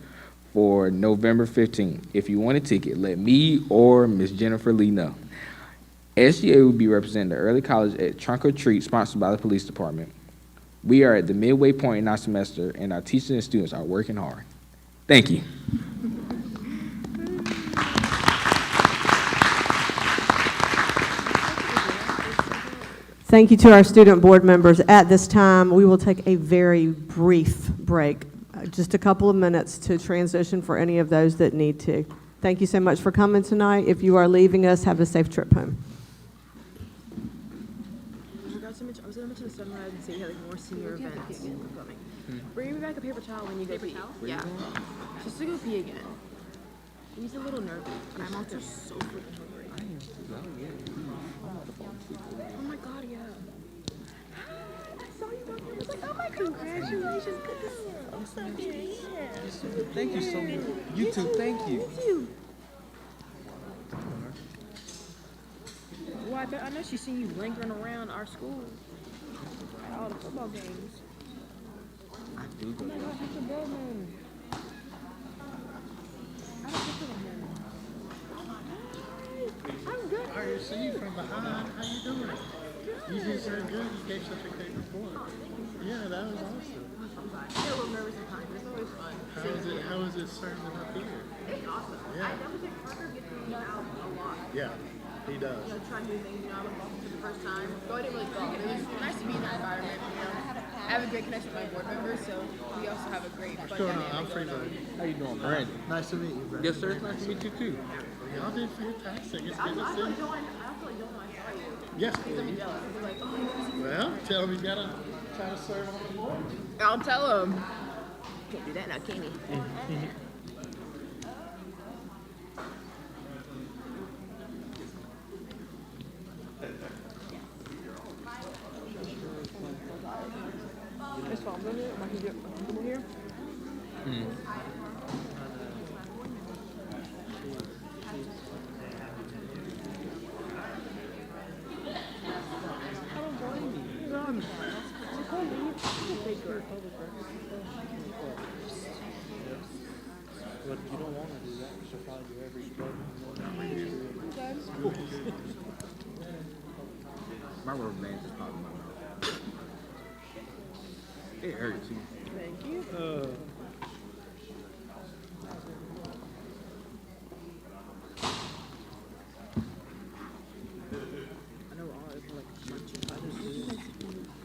for November 15th. If you want a ticket, let me or Miss Jennifer Lee know. SGA will be representing the early college at Trunk or Treat, sponsored by the police department. We are at the midway point in our semester, and our teachers and students are working hard. Thank you. Thank you to our student board members. At this time, we will take a very brief break, just a couple of minutes to transition for any of those that need to. Thank you so much for coming tonight. If you are leaving us, have a safe trip home. I was going to mention the sunrise and say you have like more senior events upcoming. Bring me back a paper towel when you go pee. Yeah. Just to go pee again. He's a little nervous. I'm also so freaking hungry. Oh my god, yeah. I saw you walk in. I was like, oh my god, congratulations. Good to see you. I'm so good. Thank you so much. You too, thank you. You too. Well, I know she's seen you lingering around our school at all the football games. I do go. Oh my gosh, that's your board name. I see you from behind. How you doing? You did so good. You gave such a great report. Yeah, that was awesome. I'm a little nervous at times, but it's always fun. How is it serving up here? It's awesome. Yeah. I double check Parker gets me out a lot. Yeah, he does. You know, trying new things. You know, I'm golfing for the first time. Though I didn't really golf, it was nice to be in that environment. You know, I have a great connection with my board members, so we also have a great fun dynamic. I'm Freebird. How you doing, Brandon? Nice to meet you, Brandon. Yes, sir. It's nice to meet you too. Y'all did fantastic. It's I good to feel see like you. I feel like Dylan, I saw you. Yes, He's gonna be please. jealous. He's like, oh, Well, tell him you gotta try to serve on the board. I'll tell him. Can't do that now, can he? This phone, am I can get comfortable here? But you don't want to do that because you'll probably do every stroke. My rubber band just popped in my mouth. It hurts too. Thank you. I know all of like bunch of others do. I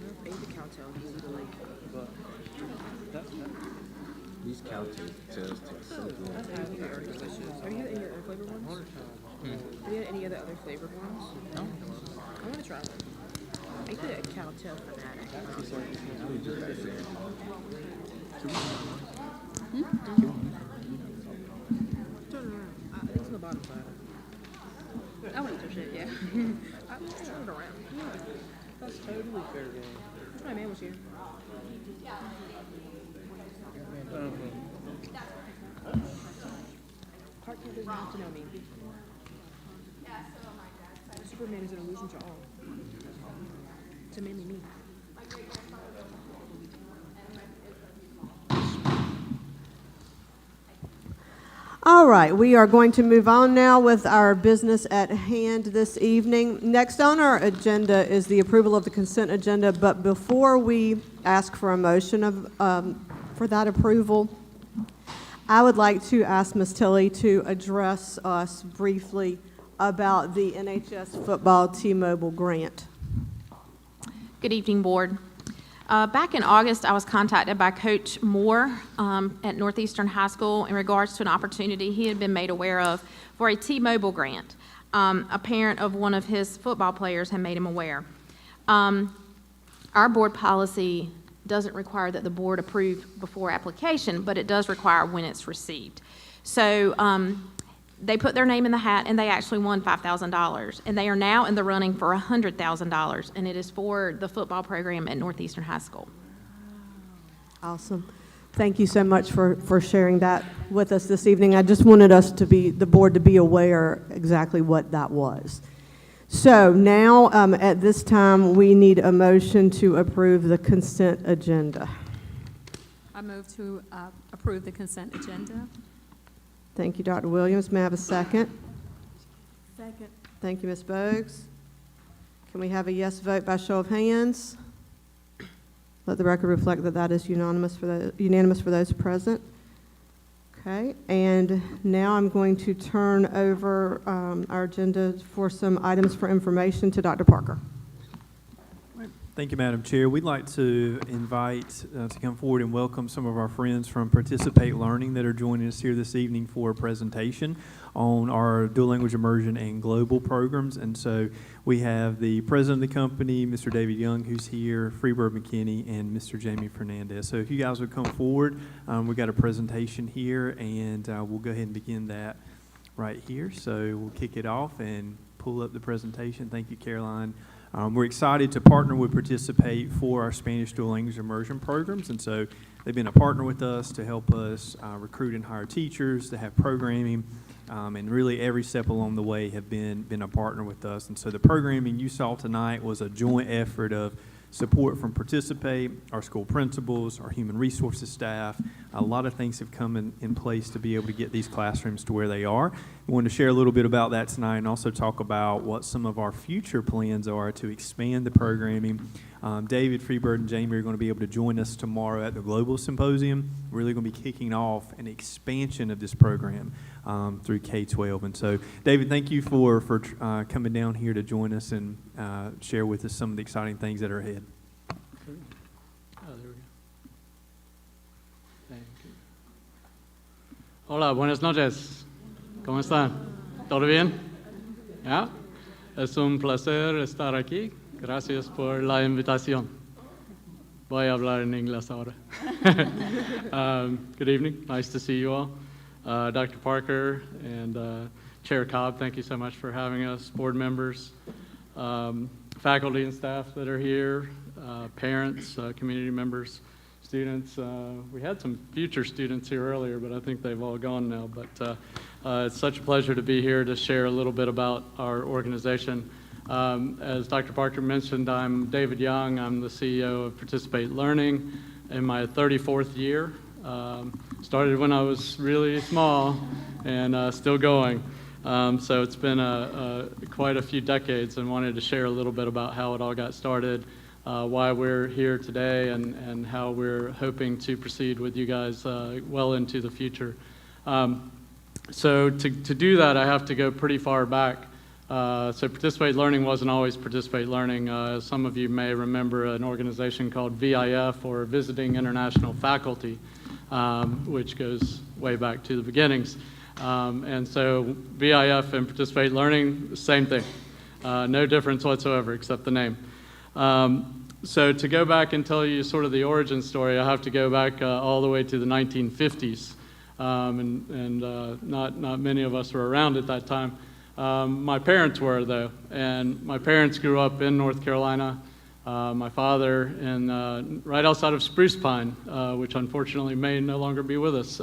don't pay the count out easy to like. But These couches just take so good. Have you had any other flavored ones? Have you had any other flavored ones? No. I want to try one. I could a Cowtail fanatic. We just got there. Turn around. I think it's on the bottom side. I want to eat your shit, yeah. I'm just turn it around. Yeah. that's totally fair game. My man was here. Parker doesn't have to know me. Superman is an illusion to all. To mainly me. All right, we are going to move on now with our business at hand this evening. Next on our agenda is the approval of the consent agenda, but before we ask for a motion for that approval, I would like to ask Ms. Tilley to address us briefly about the NHS football T-Mobile grant. Good evening, Board. Back in August, I was contacted by Coach Moore at Northeastern High School in regards to an opportunity he had been made aware of for a T-Mobile grant. A parent of one of his football players had made him aware. Our board policy doesn't require that the board approve before application, but it does require when it's received. So they put their name in the hat, and they actually won $5,000. And they are now in the running for $100,000, and it is for the football program at Northeastern High School. Awesome. Thank you so much for sharing that with us this evening. I just wanted us to be, the board to be aware exactly what that was. So now, at this time, we need a motion to approve the consent agenda. I move to approve the consent agenda. Thank you, Dr. Williams. May I have a second? Second. Thank you, Ms. Bogues. Can we have a yes vote by show of hands? Let the record reflect that that is unanimous for those present. Okay, and now I'm going to turn over our agenda for some items for information to Dr. Parker. Thank you, Madam Chair. We'd like to invite to come forward and welcome some of our friends from Participate Learning that are joining us here this evening for a presentation on our dual language immersion and global programs. And so we have the president of the company, Mr. David Young, who's here, Freebird McKinney, and Mr. Jamie Fernandez. So if you guys would come forward, we've got a presentation here, and we'll go ahead and begin that right here. So we'll kick it off and pull up the presentation. Thank you, Caroline. We're excited to partner with Participate for our Spanish dual language immersion programs, and so they've been a partner with us to help us recruit and hire teachers, to have programming, and really every step along the way have been a partner with us. And so the programming you saw tonight was a joint effort of support from Participate, our school principals, our human resources staff. A lot of things have come in place to be able to get these classrooms to where they are. We wanted to share a little bit about that tonight and also talk about what some of our future plans are to expand the programming. David, Freebird, and Jamie are going to be able to join us tomorrow at the Global Symposium. We're really going to be kicking off an expansion of this program through K-12. And so, David, thank you for coming down here to join us and share with us some of the exciting things that are ahead. Oh, there we go. Thank you. Hola, buenas noches. ¿Cómo están? ¿Todo bien? ¿Ya? Es un placer estar aquí. Gracias por la invitación. Voy a hablar en inglés ahora. Good evening. Nice to see you all. Dr. Parker and Chair Cobb, thank you so much for having us. Board members, faculty and staff that are here, parents, community members, students. We had some future students here earlier, but I think they've all gone now. But it's such a pleasure to be here to share a little bit about our organization. As Dr. Parker mentioned, I'm David Young. I'm the CEO of Participate Learning in my 34th year. Started when I was really small and still going. So it's been quite a few decades, and wanted to share a little bit about how it all got started, why we're here today, and how we're hoping to proceed with you guys well into the future. So to do that, I have to go pretty far back. So Participate Learning wasn't always Participate Learning. Some of you may remember an organization called VIF, or Visiting International Faculty, which goes way back to the beginnings. And so VIF and Participate Learning, same thing. No difference whatsoever except the name. So to go back and tell you sort of the origin story, I have to go back all the way to the 1950s. Not many of us were around at that time. My parents were, though, and my parents grew up in North Carolina. My father right outside of Spruce Pine, which unfortunately may no longer be with us,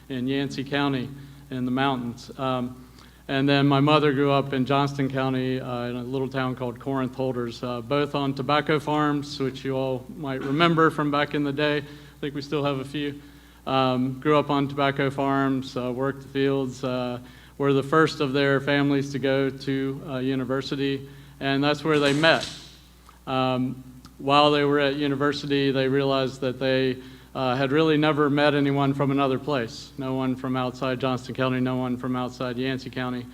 in Yancey County in the mountains. And then my mother grew up in Johnston County in a little town called Corinth Holders, both on tobacco farms, which you all might remember from back in the day. I think we still have a few. Grew up on tobacco farms, worked the fields, were the first of their families to go to university, and that's where they met. While they were at university, they realized that they had really never met anyone from another place. No one from outside Johnston County, no one from outside Yancey County.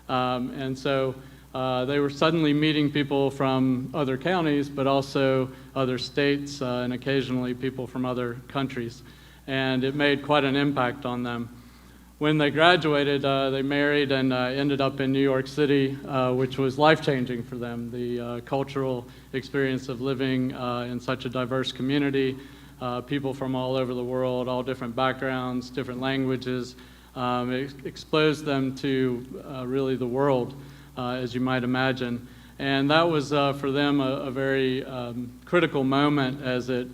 And so they were suddenly meeting people from other counties, but also other states, and occasionally people from other countries. And it made quite an impact on them. When they graduated, they married and ended up in New York City, which was life-changing for them. The cultural experience of living in such a diverse community, people from all over the world, all different backgrounds, different languages, exposed them to really the world, as you might imagine. And that was, for them, a very critical moment, as it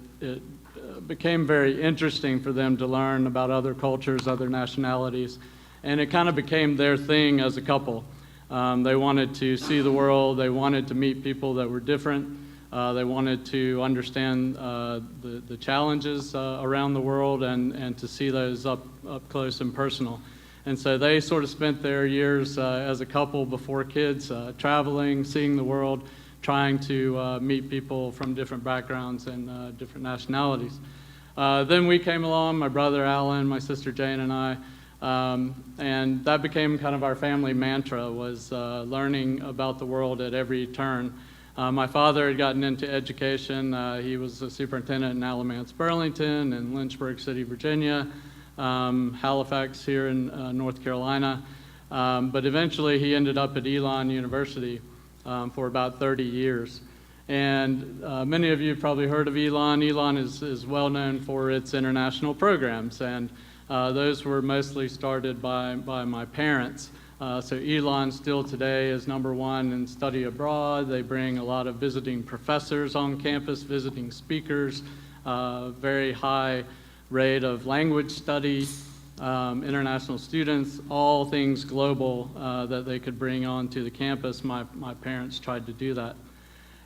became very interesting for them to learn about other cultures, other nationalities, and it kind of became their thing as a couple. They wanted to see the world, they wanted to meet people that were different, they wanted to understand the challenges around the world and to see those up close and personal. And so they sort of spent their years as a couple before kids, traveling, seeing the world, trying to meet people from different backgrounds and different nationalities. Then we came along, my brother Alan, my sister Jane, and I, and that became kind of our family mantra, was learning about the world at every turn. My father had gotten into education. He was a superintendent in Alamance, Burlington, and Lynchburg City, Virginia, Halifax here in North Carolina. But eventually he ended up at Elon University for about 30 years. And many of you have probably heard of Elon. Elon is well known for its international programs, and those were mostly started by my parents. So Elon still today is #1 in study abroad. They bring a lot of visiting professors on campus, visiting speakers, very high rate of language study, international students, all things global that they could bring onto the campus. My parents tried to do that.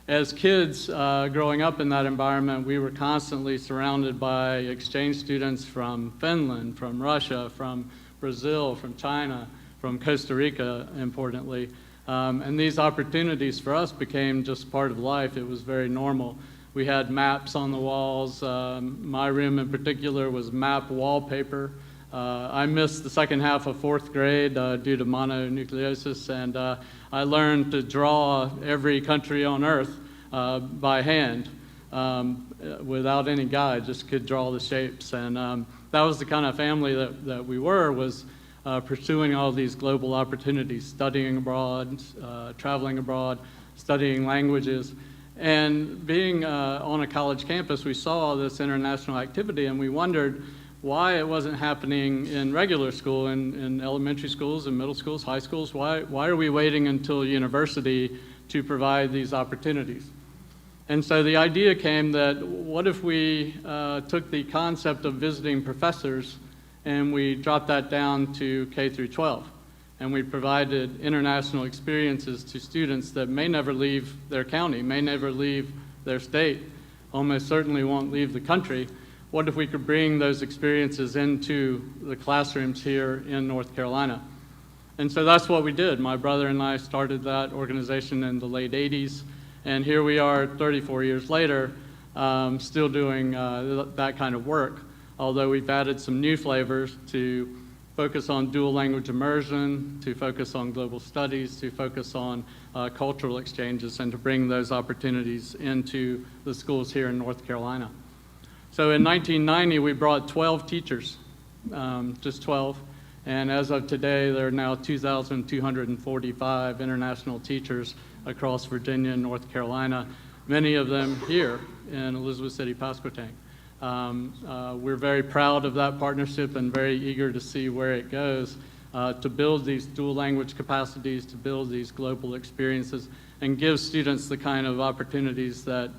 As kids growing up in that environment, we were constantly surrounded by exchange students from Finland, from Russia, from Brazil, from China, from Costa Rica, importantly. And these opportunities for us became just part of life. It was very normal. We had maps on the walls. My room in particular was map wallpaper. I missed the second half of 4th grade due to mononucleosis, and I learned to draw every country on Earth by hand without any guide, just could draw the shapes. And that was the kind of family that we were, was pursuing all these global opportunities, studying abroad, traveling abroad, studying languages. And being on a college campus, we saw all this international activity, and we wondered why it wasn't happening in regular school, in elementary schools and middle schools, high schools. Why are we waiting until university to provide these opportunities? And so the idea came that what if we took the concept of visiting professors and we dropped that down to K through 12, and we provided international experiences to students that may never leave their county, may never leave their state, almost certainly won't leave the country. What if we could bring those experiences into the classrooms here in North Carolina? And so that's what we did. My brother and I started that organization in the late 80s, and here we are 34 years later, still doing that kind of work, although we've added some new flavors to focus on dual language immersion, to focus on global studies, to focus on cultural exchanges, and to bring those opportunities into the schools here in North Carolina. So in 1990, we brought 12 teachers, just 12. And as of today, there are now 2,245 international teachers across Virginia and North Carolina, many of them here in Elizabeth City-Pasquotank. We're very proud of that partnership and very eager to see where it goes, to build these dual language capacities, to build these global experiences, and give students the kind of opportunities that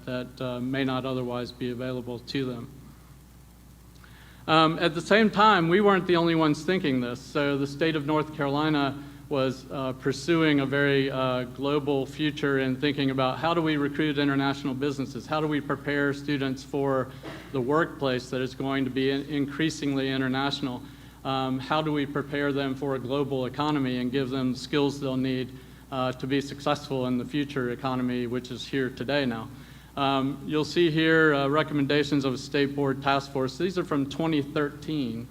may not otherwise be available to them. At the same time, we weren't the only ones thinking this. So the state of North Carolina was pursuing a very global future and thinking about how do we recruit international businesses? How do we prepare students for the workplace that is going to be increasingly international? How do we prepare them for a global economy and give them the skills they'll need to be successful in the future economy, which is here today now? You'll see here recommendations of a state board task force. These are from 2013.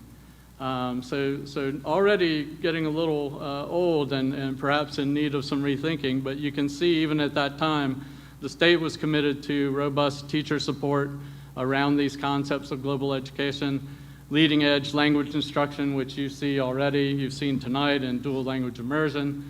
So already getting a little old and perhaps in need of some rethinking, but you can see even at that time, the state was committed to robust teacher support around these concepts of global education, leading edge language instruction, which you see already, you've seen tonight in dual language immersion,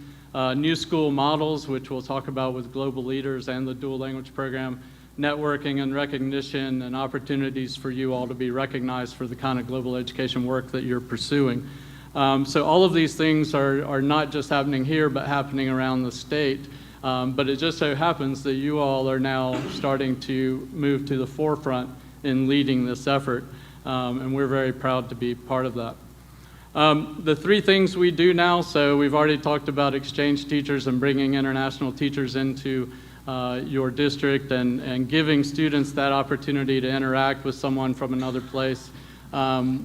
new school models, which we'll talk about with global leaders and the dual language program, networking and recognition and opportunities for you all to be recognized for the kind of global education work that you're pursuing. So all of these things are not just happening here, but happening around the state. But it just so happens that you all are now starting to move to the forefront in leading this effort, and we're very proud to be part of that. The three things we do now, so we've already talked about exchange teachers and bringing international teachers into your district and giving students that opportunity to interact with someone from another place.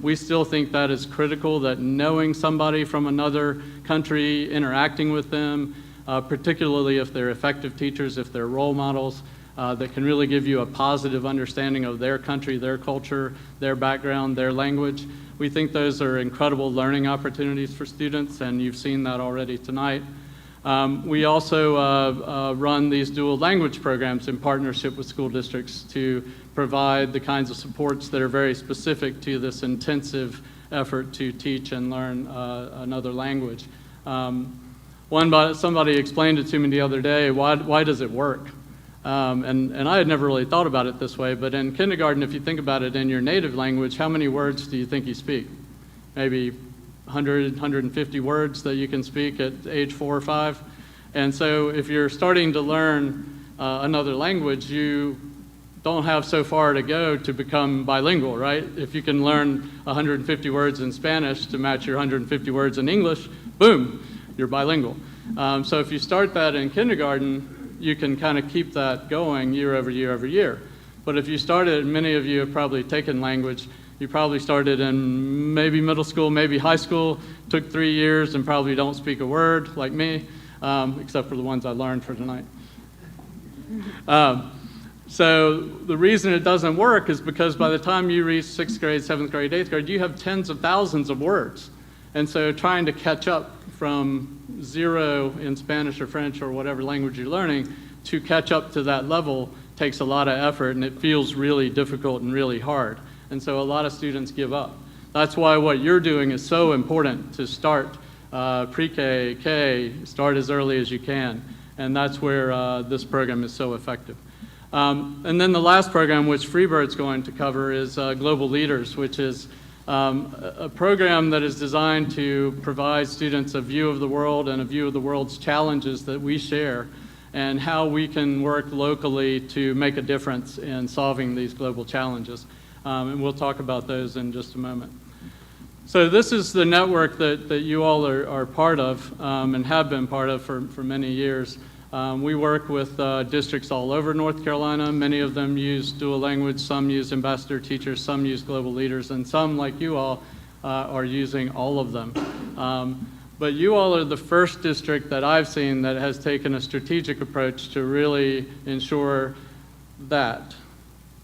We still think that is critical, that knowing somebody from another country, interacting with them, particularly if they're effective teachers, if they're role models, that can really give you a positive understanding of their country, their culture, their background, their language. We think those are incredible learning opportunities for students, and you've seen that already tonight. We also run these dual language programs in partnership with school districts to provide the kinds of supports that are very specific to this intensive effort to teach and learn another language. Somebody explained it to me the other day, why does it work? And I had never really thought about it this way, but in kindergarten, if you think about it in your native language, how many words do you think you speak? Maybe 100, 150 words that you can speak at age 4 or 5. And so if you're starting to learn another language, you don't have so far to go to become bilingual, right? If you can learn 150 words in Spanish to match your 150 words in English, boom, you're bilingual. So if you start that in kindergarten, you can kind of keep that going year over year over year. But if you started, many of you have probably taken language, you probably started in maybe middle school, maybe high school, took 3 years and probably don't speak a word like me, except for the ones I learned for tonight. So the reason it doesn't work is because by the time you reach 6th grade, 7th grade, 8th grade, you have tens of thousands of words. And so trying to catch up from 0 in Spanish or French or whatever language you're learning to catch up to that level takes a lot of effort, and it feels really difficult and really hard. And so a lot of students give up. That's why what you're doing is so important, to start pre-K, K, start as early as you can. And that's where this program is so effective. And then the last program, which Freebird's going to cover, is Global Leaders, which is a program that is designed to provide students a view of the world and a view of the world's challenges that we share, and how we can work locally to make a difference in solving these global challenges. And we'll talk about those in just a moment. So this is the network that you all are part of and have been part of for many years. We work with districts all over North Carolina. Many of them use dual language, some use ambassador teachers, some use global leaders, and some, like you all, are using all of them. But you all are the first district that I've seen that has taken a strategic approach to really ensure that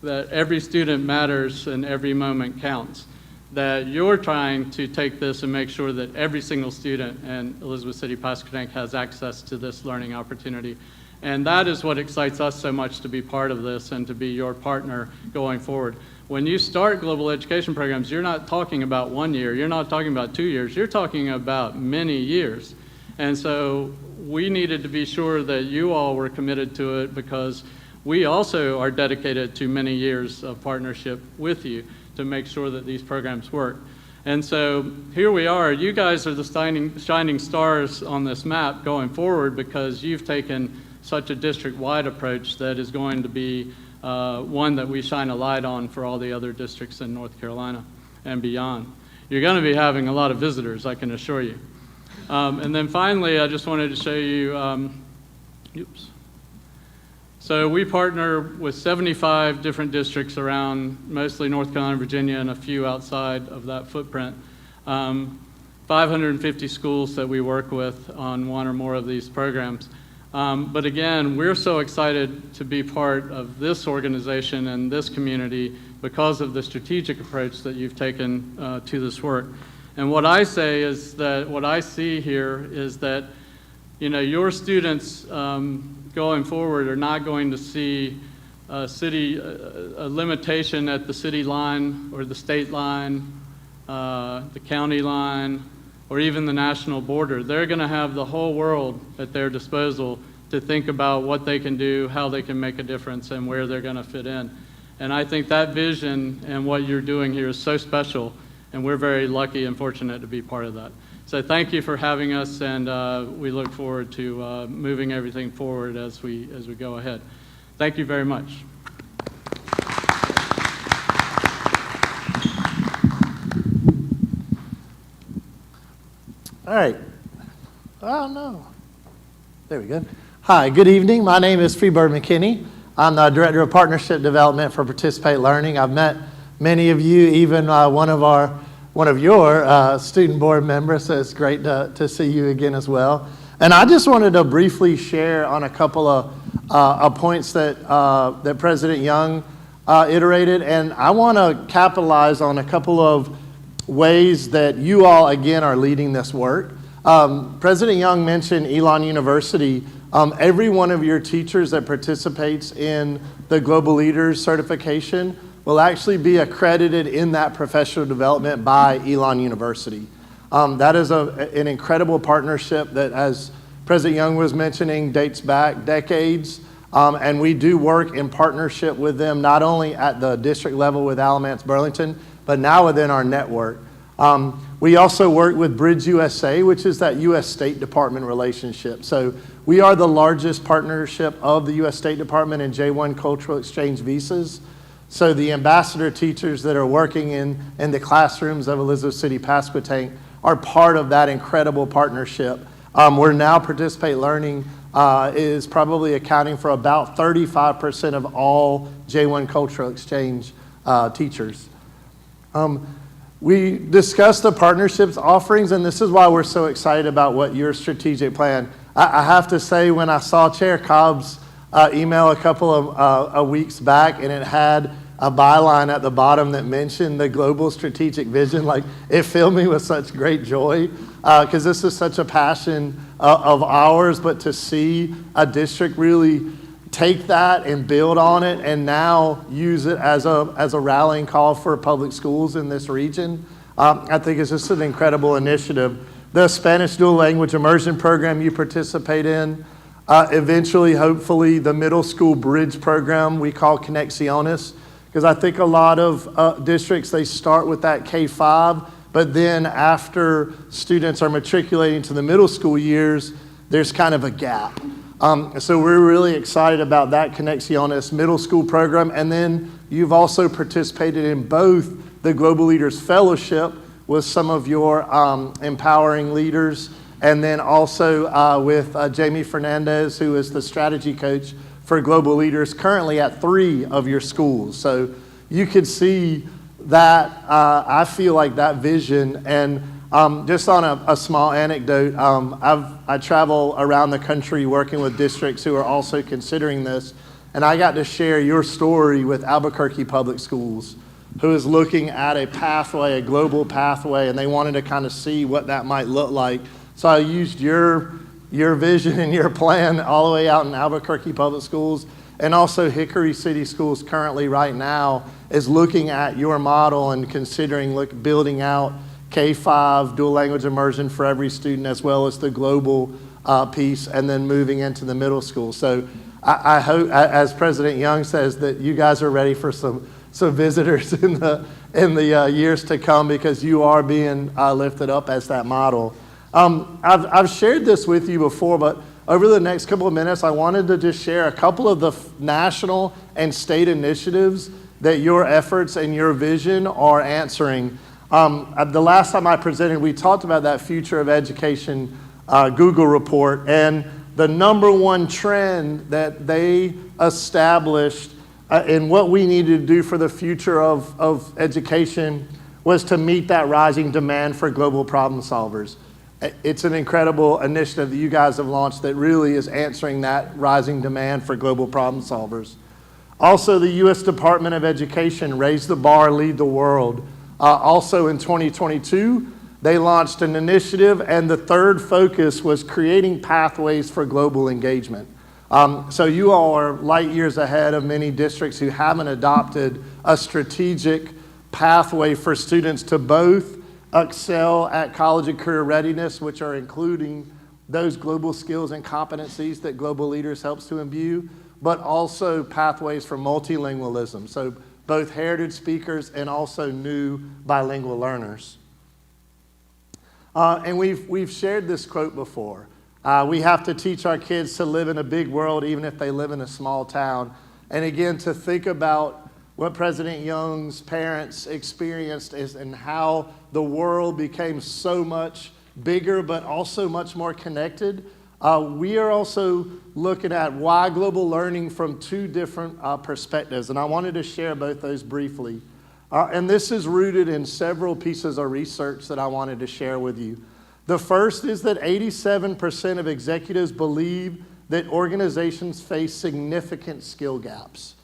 every student matters and every moment counts. That you're trying to take this and make sure that every single student in Elizabeth City-Pasquotank has access to this learning opportunity. And that is what excites us so much, to be part of this and to be your partner going forward. When you start global education programs, you're not talking about 1 year, you're not talking about 2 years, you're talking about many years. And so we needed to be sure that you all were committed to it, because we also are dedicated to many years of partnership with you to make sure that these programs work. And so here we are. You guys are the shining stars on this map going forward, because you've taken such a district-wide approach that is going to be one that we shine a light on for all the other districts in North Carolina and beyond. You're going to be having a lot of visitors, I can assure you. And then finally, I just wanted to show you, So we partner with 75 different districts around mostly North Carolina, Virginia, and a few outside of that footprint. 550 schools that we work with on one or more of these programs. But again, we're so excited to be part of this organization and this community because of the strategic approach that you've taken to this work. And what I say is that, what I see here is that, you know, your students going forward are not going to see a limitation at the city line or the state line, the county line, or even the national border. They're going to have the whole world at their disposal to think about what they can do, how they can make a difference, and where they're going to fit in. And I think that vision and what you're doing here is so special, and we're very lucky and fortunate to be part of that. So thank you for having us, and we look forward to moving everything forward as we go ahead. Thank you very much. All right. Oh, no. There we go. Hi, good evening. My name is Freebird McKinney. I'm the Director of Partnership Development for Participate Learning. I've met many of you, even one of your student board members, so it's great to see you again as well. And I just wanted to briefly share on a couple of points that President Young iterated, and I want to capitalize on a couple of ways that you all, again, are leading this work. President Young mentioned Elon University. Every one of your teachers that participates in the Global Leaders certification will actually be accredited in that professional development by Elon University. That is an incredible partnership that, as President Young was mentioning, dates back decades. And we do work in partnership with them, not only at the district level with Alamance Burlington, but now within our network. We also work with Bridge USA, which is that U.S. State Department relationship. So we are the largest partnership of the U.S. State Department in J1 cultural exchange visas. So the ambassador teachers that are working in the classrooms of Elizabeth City-Pasquotank are part of that incredible partnership. We're now Participate Learning is probably accounting for about 35% of all J1 cultural exchange teachers. We discussed the partnerships offerings, and this is why we're so excited about what your strategic plan. I have to say, when I saw Chair Cobb's email a couple of weeks back, and it had a byline at the bottom that mentioned the global strategic vision, like, it filled me with such great joy, because this is such a passion of ours, but to see a district really take that and build on it and now use it as a rallying call for public schools in this region, I think it's just an incredible initiative. The Spanish dual language immersion program you participate in, eventually, hopefully, the middle school bridge program we call Conexiones, because I think a lot of districts, they start with that K-5, but then after students are matriculating to the middle school years, there's kind of a gap. So we're really excited about that Conexiones middle school program. And then you've also participated in both the Global Leaders Fellowship with some of your empowering leaders, and then also with Jamie Fernandez, who is the strategy coach for Global Leaders, currently at 3 of your schools. So you could see that, I feel like that vision. And just on a small anecdote, I travel around the country working with districts who are also considering this, and I got to share your story with Albuquerque Public Schools, who is looking at a pathway, a global pathway, and they wanted to kind of see what that might look like. So I used your vision and your plan all the way out in Albuquerque Public Schools, and also Hickory City Schools currently right now is looking at your model and considering building out K-5 dual language immersion for every student, as well as the global piece, and then moving into the middle school. So I hope, as President Young says, that you guys are ready for some visitors in the years to come, because you are being lifted up as that model. I've shared this with you before, but over the next couple of minutes, I wanted to just share a couple of the national and state initiatives that your efforts and your vision are answering. The last time I presented, we talked about that Future of Education Google report, and the #1 trend that they established and what we needed to do for the future of education was to meet that rising demand for global problem solvers. It's an incredible initiative that you guys have launched that really is answering that rising demand for global problem solvers. Also, the U.S. Department of Education raised the bar, lead the world. Also in 2022, they launched an initiative, and the third focus was creating pathways for global engagement. So you all are light years ahead of many districts who haven't adopted a strategic pathway for students to both excel at college and career readiness, which are including those global skills and competencies that Global Leaders helps to imbue, but also pathways for multilingualism. So both heritage speakers and also new bilingual learners. And we've shared this quote before. We have to teach our kids to live in a big world, even if they live in a small town. And again, to think about what President Young's parents experienced and how the world became so much bigger, but also much more connected. We are also looking at why global learning from 2 different perspectives, and I wanted to share both those briefly. And this is rooted in several pieces of research that I wanted to share with you. The first is that 87% of executives believe that organizations face significant skill gaps.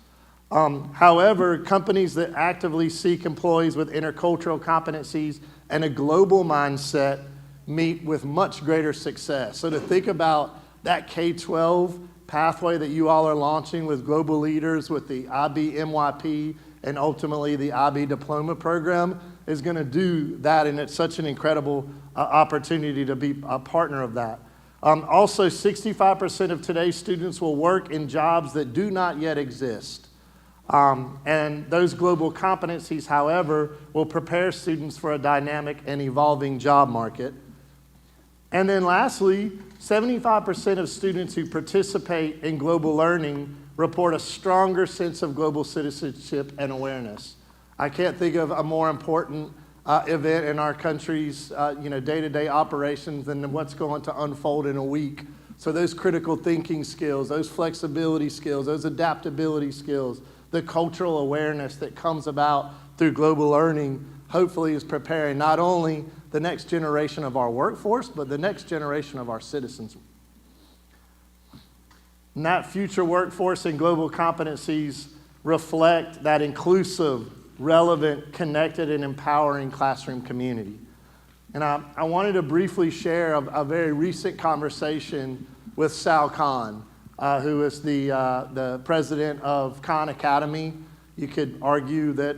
However, companies that actively seek employees with intercultural competencies and a global mindset meet with much greater success. So to think about that K-12 pathway that you all are launching with Global Leaders, with the IB MYP, and ultimately the IB Diploma program is going to do that, and it's such an incredible opportunity to be a partner of that. Also, 65% of today's students will work in jobs that do not yet exist. And those global competencies, however, will prepare students for a dynamic and evolving job market. And then lastly, 75% of students who participate in global learning report a stronger sense of global citizenship and awareness. I can't think of a more important event in our country's day-to-day operations than what's going to unfold in a week. So those critical thinking skills, those flexibility skills, those adaptability skills, the cultural awareness that comes about through global learning, hopefully is preparing not only the next generation of our workforce, but the next generation of our citizens. And that future workforce and global competencies reflect that inclusive, relevant, connected, and empowering classroom community. And I wanted to briefly share a very recent conversation with Sal Khan, who is the president of Khan Academy. You could argue that,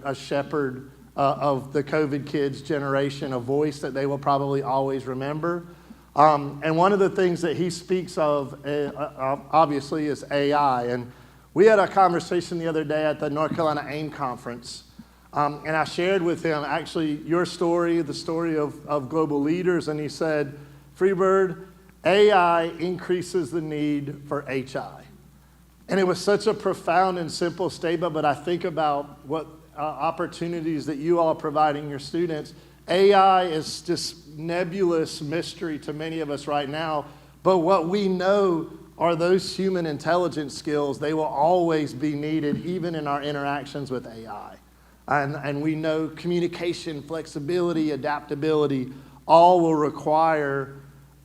a shepherd of the COVID kids generation, a voice that they will probably always remember. And one of the things that he speaks of, obviously, is AI. And we had a conversation the other day at the North Carolina AIM conference. And I shared with him, actually, your story, the story of global leaders. And he said, Freebird, AI increases the need for HI. And it was such a profound and simple statement, but I think about what opportunities that you all are providing your students. AI is just nebulous mystery to many of us right now, but what we know are those human intelligence skills. They will always be needed, even in our interactions with AI. And we know communication, flexibility, adaptability, all will require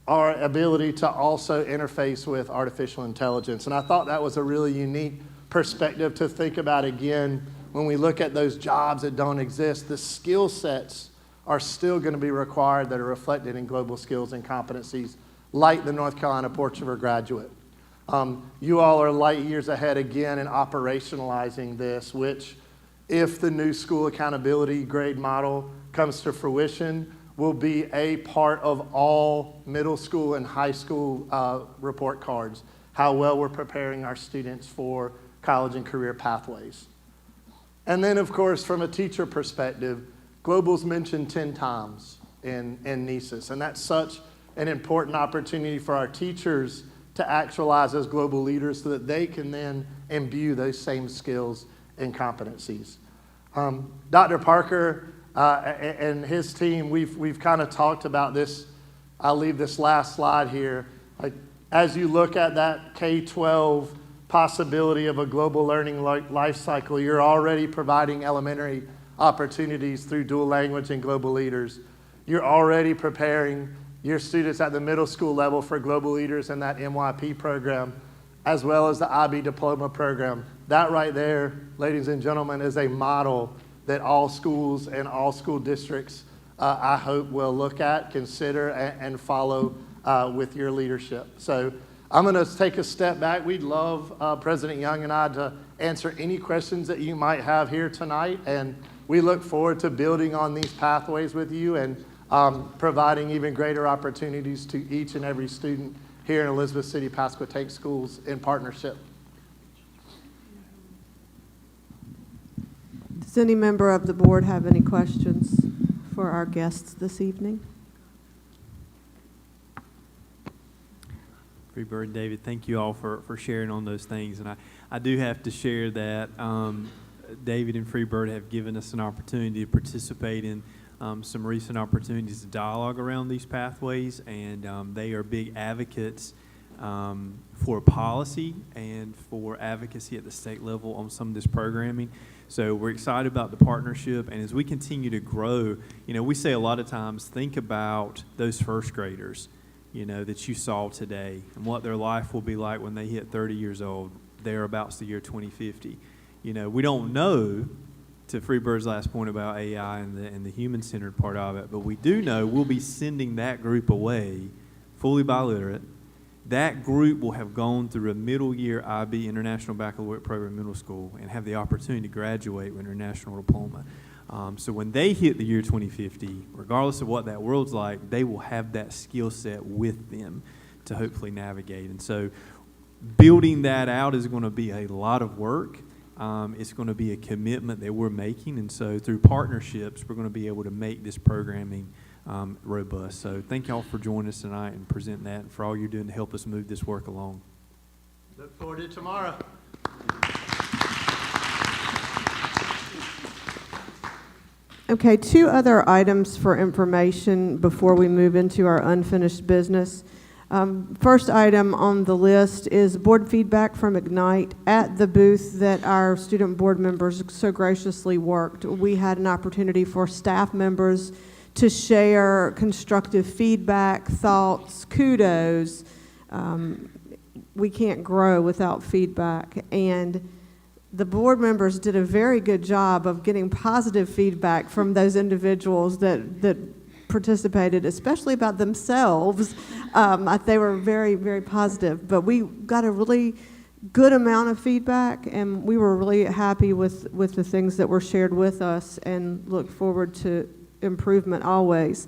our ability to also interface with artificial intelligence. And I thought that was a really unique perspective to think about again when we look at those jobs that don't exist. The skill sets are still going to be required that are reflected in global skills and competencies, like the North Carolina Port River graduate. You all are light years ahead again in operationalizing this, which, if the new school accountability grade model comes to fruition, will be a part of all middle school and high school report cards, how well we're preparing our students for college and career pathways. And then, of course, from a teacher perspective, Global's mentioned 10 times in NESIS, and that's such an important opportunity for our teachers to actualize as global leaders so that they can then imbue those same skills and competencies. Dr. Parker and his team, we've kind of talked about this. I'll leave this last slide here. As you look at that K-12 possibility of a global learning life cycle, you're already providing elementary opportunities through dual language and global leaders. You're already preparing your students at the middle school level for global leaders in that MYP program, as well as the IB diploma program. That right there, ladies and gentlemen, is a model that all schools and all school districts, I hope, will look at, consider, and follow with your leadership. So I'm going to take a step back. We'd love President Young and I to answer any questions that you might have here tonight, and we look forward to building on these pathways with you and providing even greater opportunities to each and every student here in Elizabeth City Pasquotank Schools in partnership. Does any member of the board have any questions for our guests this evening? Freebird, David, thank you all for sharing on those things. And I do have to share that David and Freebird have given us an opportunity to participate in some recent opportunities to dialogue around these pathways, and they are big advocates for policy and for advocacy at the state level on some of this programming. So we're excited about the partnership, and as we continue to grow, we say a lot of times, think about those first graders, that you saw today and what their life will be like when they hit 30 years old, thereabouts the year 2050. We don't know, to Freebird's last point about AI and the human-centered part of it, but we do know we'll be sending that group away fully biliterate. That group will have gone through a middle year IB International Baccalaureate Program middle school and have the opportunity to graduate with an international diploma. So when they hit the year 2050, regardless of what that world's like, they will have that skill set with them to hopefully navigate. And so building that out is going to be a lot of work. It's going to be a commitment that we're making. And so through partnerships, we're going to be able to make this programming robust. So thank y'all for joining us tonight and presenting that, and for all you're doing to help us move this work along. Look forward to tomorrow. Okay, 2 other items for information before we move into our unfinished business. First item on the list is board feedback from Ignite. At the booth that our student board members so graciously worked, we had an opportunity for staff members to share constructive feedback, thoughts, kudos. We can't grow without feedback, and the board members did a very good job of getting positive feedback from those individuals that participated, especially about themselves. They were very, very positive, but we got a really good amount of feedback, and we were really happy with the things that were shared with us and look forward to improvement always.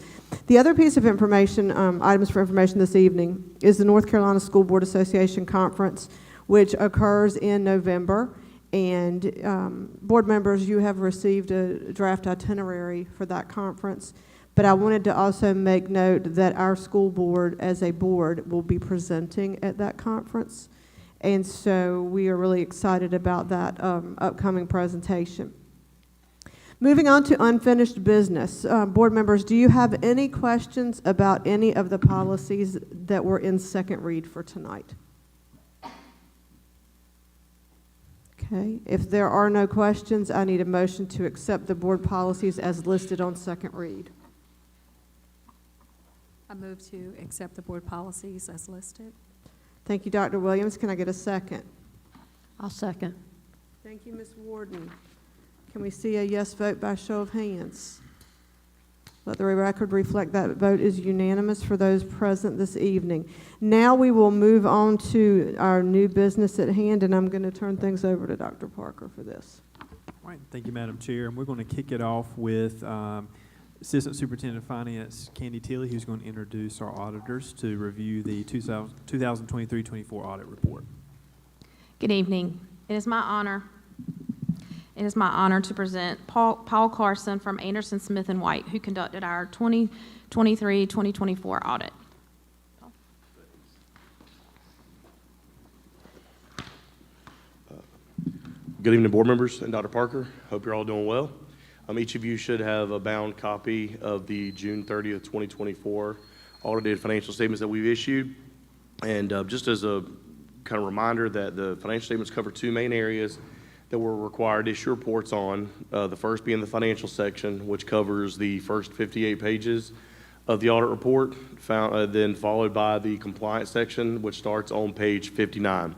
The other piece of information, items for information this evening, is the North Carolina School Board Association Conference, which occurs in November. And board members, you have received a draft itinerary for that conference. But I wanted to also make note that our school board, as a board, will be presenting at that conference. And so we are really excited about that upcoming presentation. Moving on to unfinished business. Board members, do you have any questions about any of the policies that were in second read for tonight? Okay, if there are no questions, I need a motion to accept the board policies as listed on second read. I move to accept the board policies as listed. Thank you, Dr. Williams. Can I get a second? I'll second. Thank you, Ms. Warden. Can we see a yes vote by show of hands? Let the record reflect that vote is unanimous for those present this evening. Now we will move on to our new business at hand, and I'm going to turn things over to Dr. Parker for this. All right, thank you, Madam Chair. And we're going to kick it off with Assistant Superintendent of Finance Candy Tilley, who's going to introduce our auditors to review the 2023-24 audit report. Good evening. It is my honor to present Paul Carson from Anderson, Smith & White, who conducted our 2023-2024 audit. Good evening, board members and Dr. Parker. Hope you're all doing well. Each of you should have a bound copy of the June 30th, 2024 audited financial statements that we've issued. And just as a kind of reminder that the financial statements cover two main areas that we're required to issue reports on. The first being the financial section, which covers the first 58 pages of the audit report, then followed by the compliance section, which starts on page 59.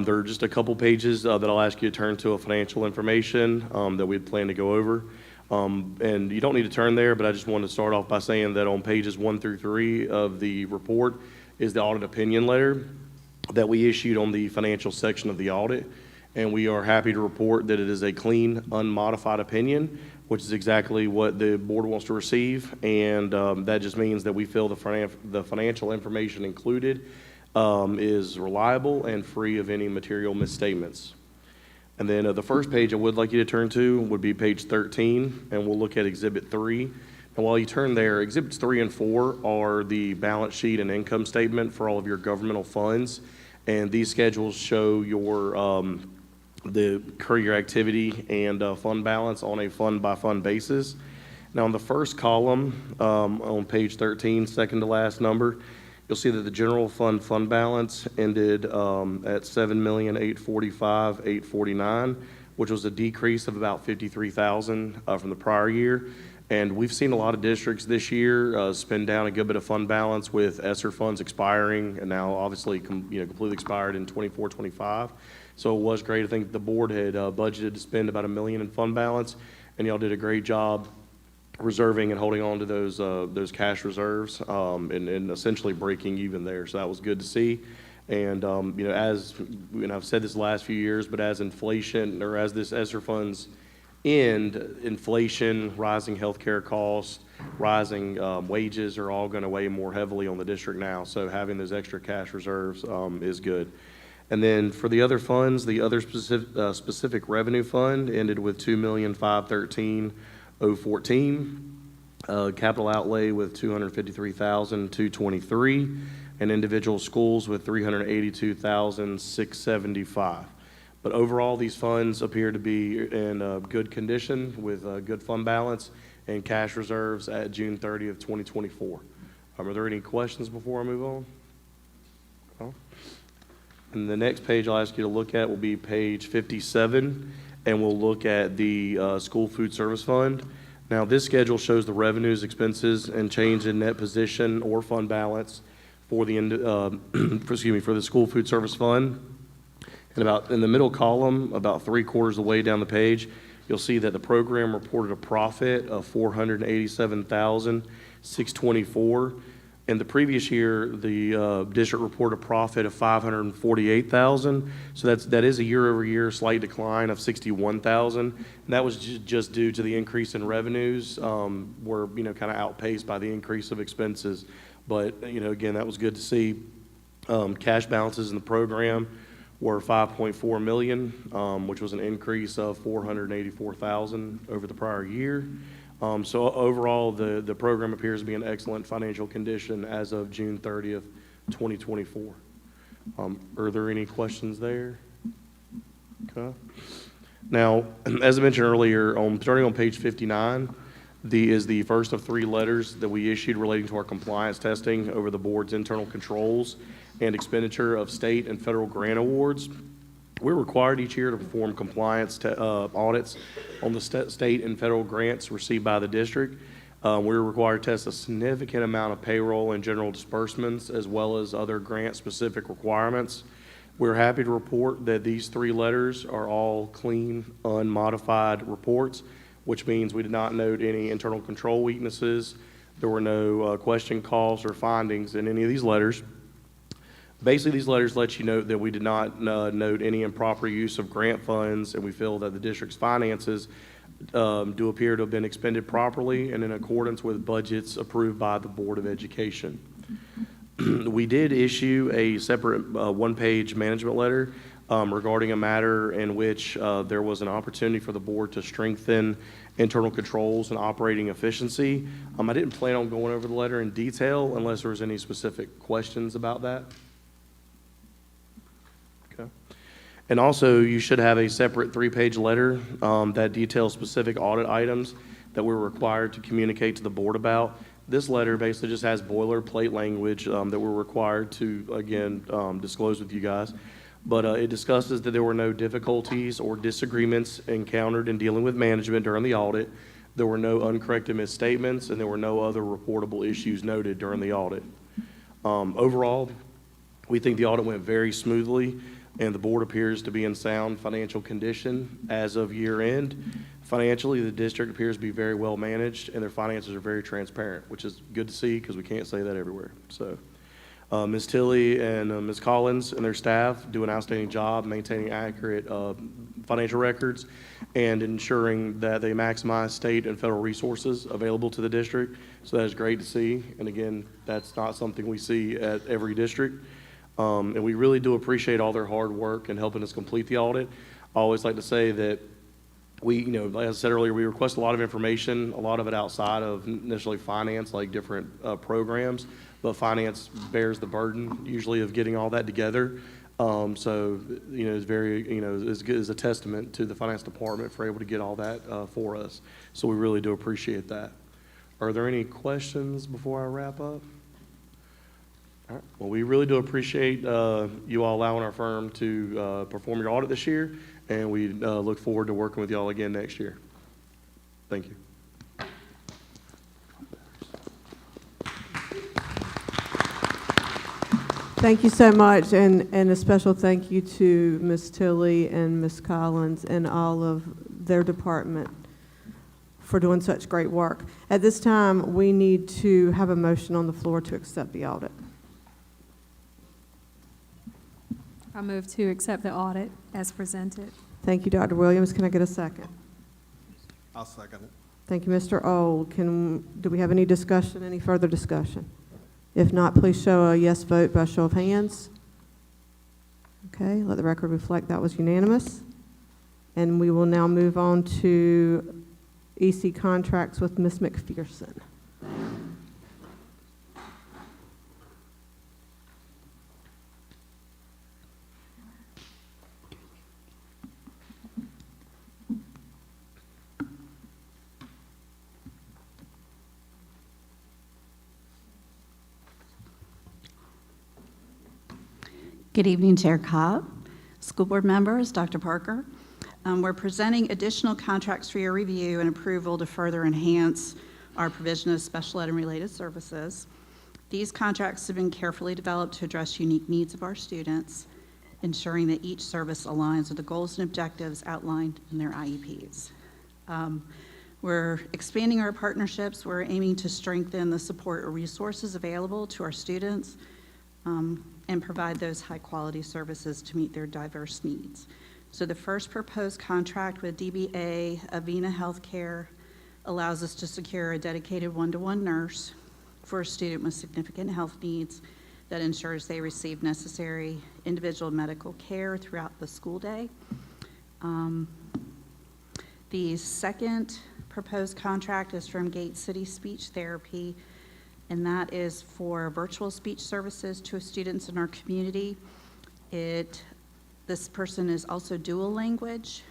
There are just a couple pages that I'll ask you to turn to a financial information that we'd plan to go over. And you don't need to turn there, but I just want to start off by saying that on pages 1 through 3 of the report is the audit opinion letter that we issued on the financial section of the audit. And we are happy to report that it is a clean, unmodified opinion, which is exactly what the board wants to receive. And that just means that we feel the financial information included is reliable and free of any material misstatements. And then the first page I would like you to turn to would be page 13, and we'll look at Exhibit 3. And while you turn there, Exhibits 3 and 4 are the balance sheet and income statement for all of your governmental funds. And these schedules show your the career activity and fund balance on a fund-by-fund basis. Now, on the first column on page 13, second to last number, you'll see that the general fund balance ended at $7,845,849, which was a decrease of about $53,000 from the prior year. And we've seen a lot of districts this year spend down a good bit of fund balance with ESSER funds expiring, and now obviously completely expired in 24-25. So it was great. I think the board had budgeted to spend about $1 million in fund balance, and y'all did a great job reserving and holding on to those cash reserves and essentially breaking even there. So that was good to see. And as I've said this the last few years, but as inflation or as this ESSER funds end, inflation, rising healthcare costs, rising wages are all going to weigh more heavily on the district now. So having those extra cash reserves is good. And then for the other funds, the other specific revenue fund ended with $2,513,014. Capital outlay with $253,223, and individual schools with $382,675. But overall, these funds appear to be in good condition with good fund balance and cash reserves at June 30th, 2024. Are there any questions before I move on? And the next page I'll ask you to look at will be page 57, and we'll look at the school food service fund. Now, this schedule shows the revenues, expenses, and change in net position or fund balance for the for the school food service fund. And about in the middle column, about 3/4 of the way down the page, you'll see that the program reported a profit of $487,624. In the previous year, the district reported a profit of $548,000. So that is a year-over-year slight decline of $61,000. And that was just due to the increase in revenues, were kind of outpaced by the increase of expenses. But again, that was good to see. Cash balances in the program were $5.4 million, which was an increase of $484,000 over the prior year. So overall, the program appears to be in excellent financial condition as of June 30th, 2024. Are there any questions there? Okay. Now, as I mentioned earlier, starting on page 59, is the first of 3 letters that we issued relating to our compliance testing over the board's internal controls and expenditure of state and federal grant awards. We're required each year to perform compliance audits on the state and federal grants received by the district. We're required to test a significant amount of payroll and general disbursements, as well as other grant-specific requirements. We're happy to report that these 3 letters are all clean, unmodified reports, which means we did not note any internal control weaknesses. There were no question calls or findings in any of these letters. Basically, these letters let you know that we did not note any improper use of grant funds, and we feel that the district's finances do appear to have been expended properly and in accordance with budgets approved by the Board of Education. We did issue a separate one-page management letter regarding a matter in which there was an opportunity for the board to strengthen internal controls and operating efficiency. I didn't plan on going over the letter in detail unless there was any specific questions about that. Okay. And also, you should have a separate 3-page letter that details specific audit items that we're required to communicate to the board about. This letter basically just has boilerplate language that we're required to, again, disclose with you guys. But it discusses that there were no difficulties or disagreements encountered in dealing with management during the audit. There were no uncorrected misstatements, and there were no other reportable issues noted during the audit. Overall, we think the audit went very smoothly, and the board appears to be in sound financial condition as of year end. Financially, the district appears to be very well managed, and their finances are very transparent, which is good to see because we can't say that everywhere. So, Ms. Tilley and Ms. Collins and their staff do an outstanding job maintaining accurate financial records and ensuring that they maximize state and federal resources available to the district. So that is great to see. And again, that's not something we see at every district. And we really do appreciate all their hard work in helping us complete the audit. I always like to say that we, like I said earlier, we request a lot of information, a lot of it outside of necessarily finance, like different programs, but finance bears the burden usually of getting all that together. So, it's very, is a testament to the finance department for able to get all that for us. So we really do appreciate that. Are there any questions before I wrap up? All right. Well, we really do appreciate you all allowing our firm to perform your audit this year, and we look forward to working with you all again next year. Thank you. Thank you so much, and a special thank you to Ms. Tilley and Ms. Collins and all of their department for doing such great work. At this time, we need to have a motion on the floor to accept the audit. I move to accept the audit as presented. Thank you, Dr. Williams. Can I get a second? I'll second it. Thank you, Mr. Old. Do we have any discussion, any further discussion? If not, please show a yes vote by show of hands. Okay, let the record reflect that was unanimous. And we will now move on to EC contracts with Ms. McPherson. Good evening, Chair Cobb, school board members, Dr. Parker. We're presenting additional contracts for your review and approval to further enhance our provision of special ed and related services. These contracts have been carefully developed to address unique needs of our students, ensuring that each service aligns with the goals and objectives outlined in their IEPs. We're expanding our partnerships. We're aiming to strengthen the support or resources available to our students and provide those high-quality services to meet their diverse needs. So the first proposed contract with DBA Avena Healthcare allows us to secure a dedicated one-to-one nurse for a student with significant health needs that ensures they receive necessary individual medical care throughout the school day. The second proposed contract is from Gate City Speech Therapy, and that is for virtual speech services to students in our community. This person is also dual language,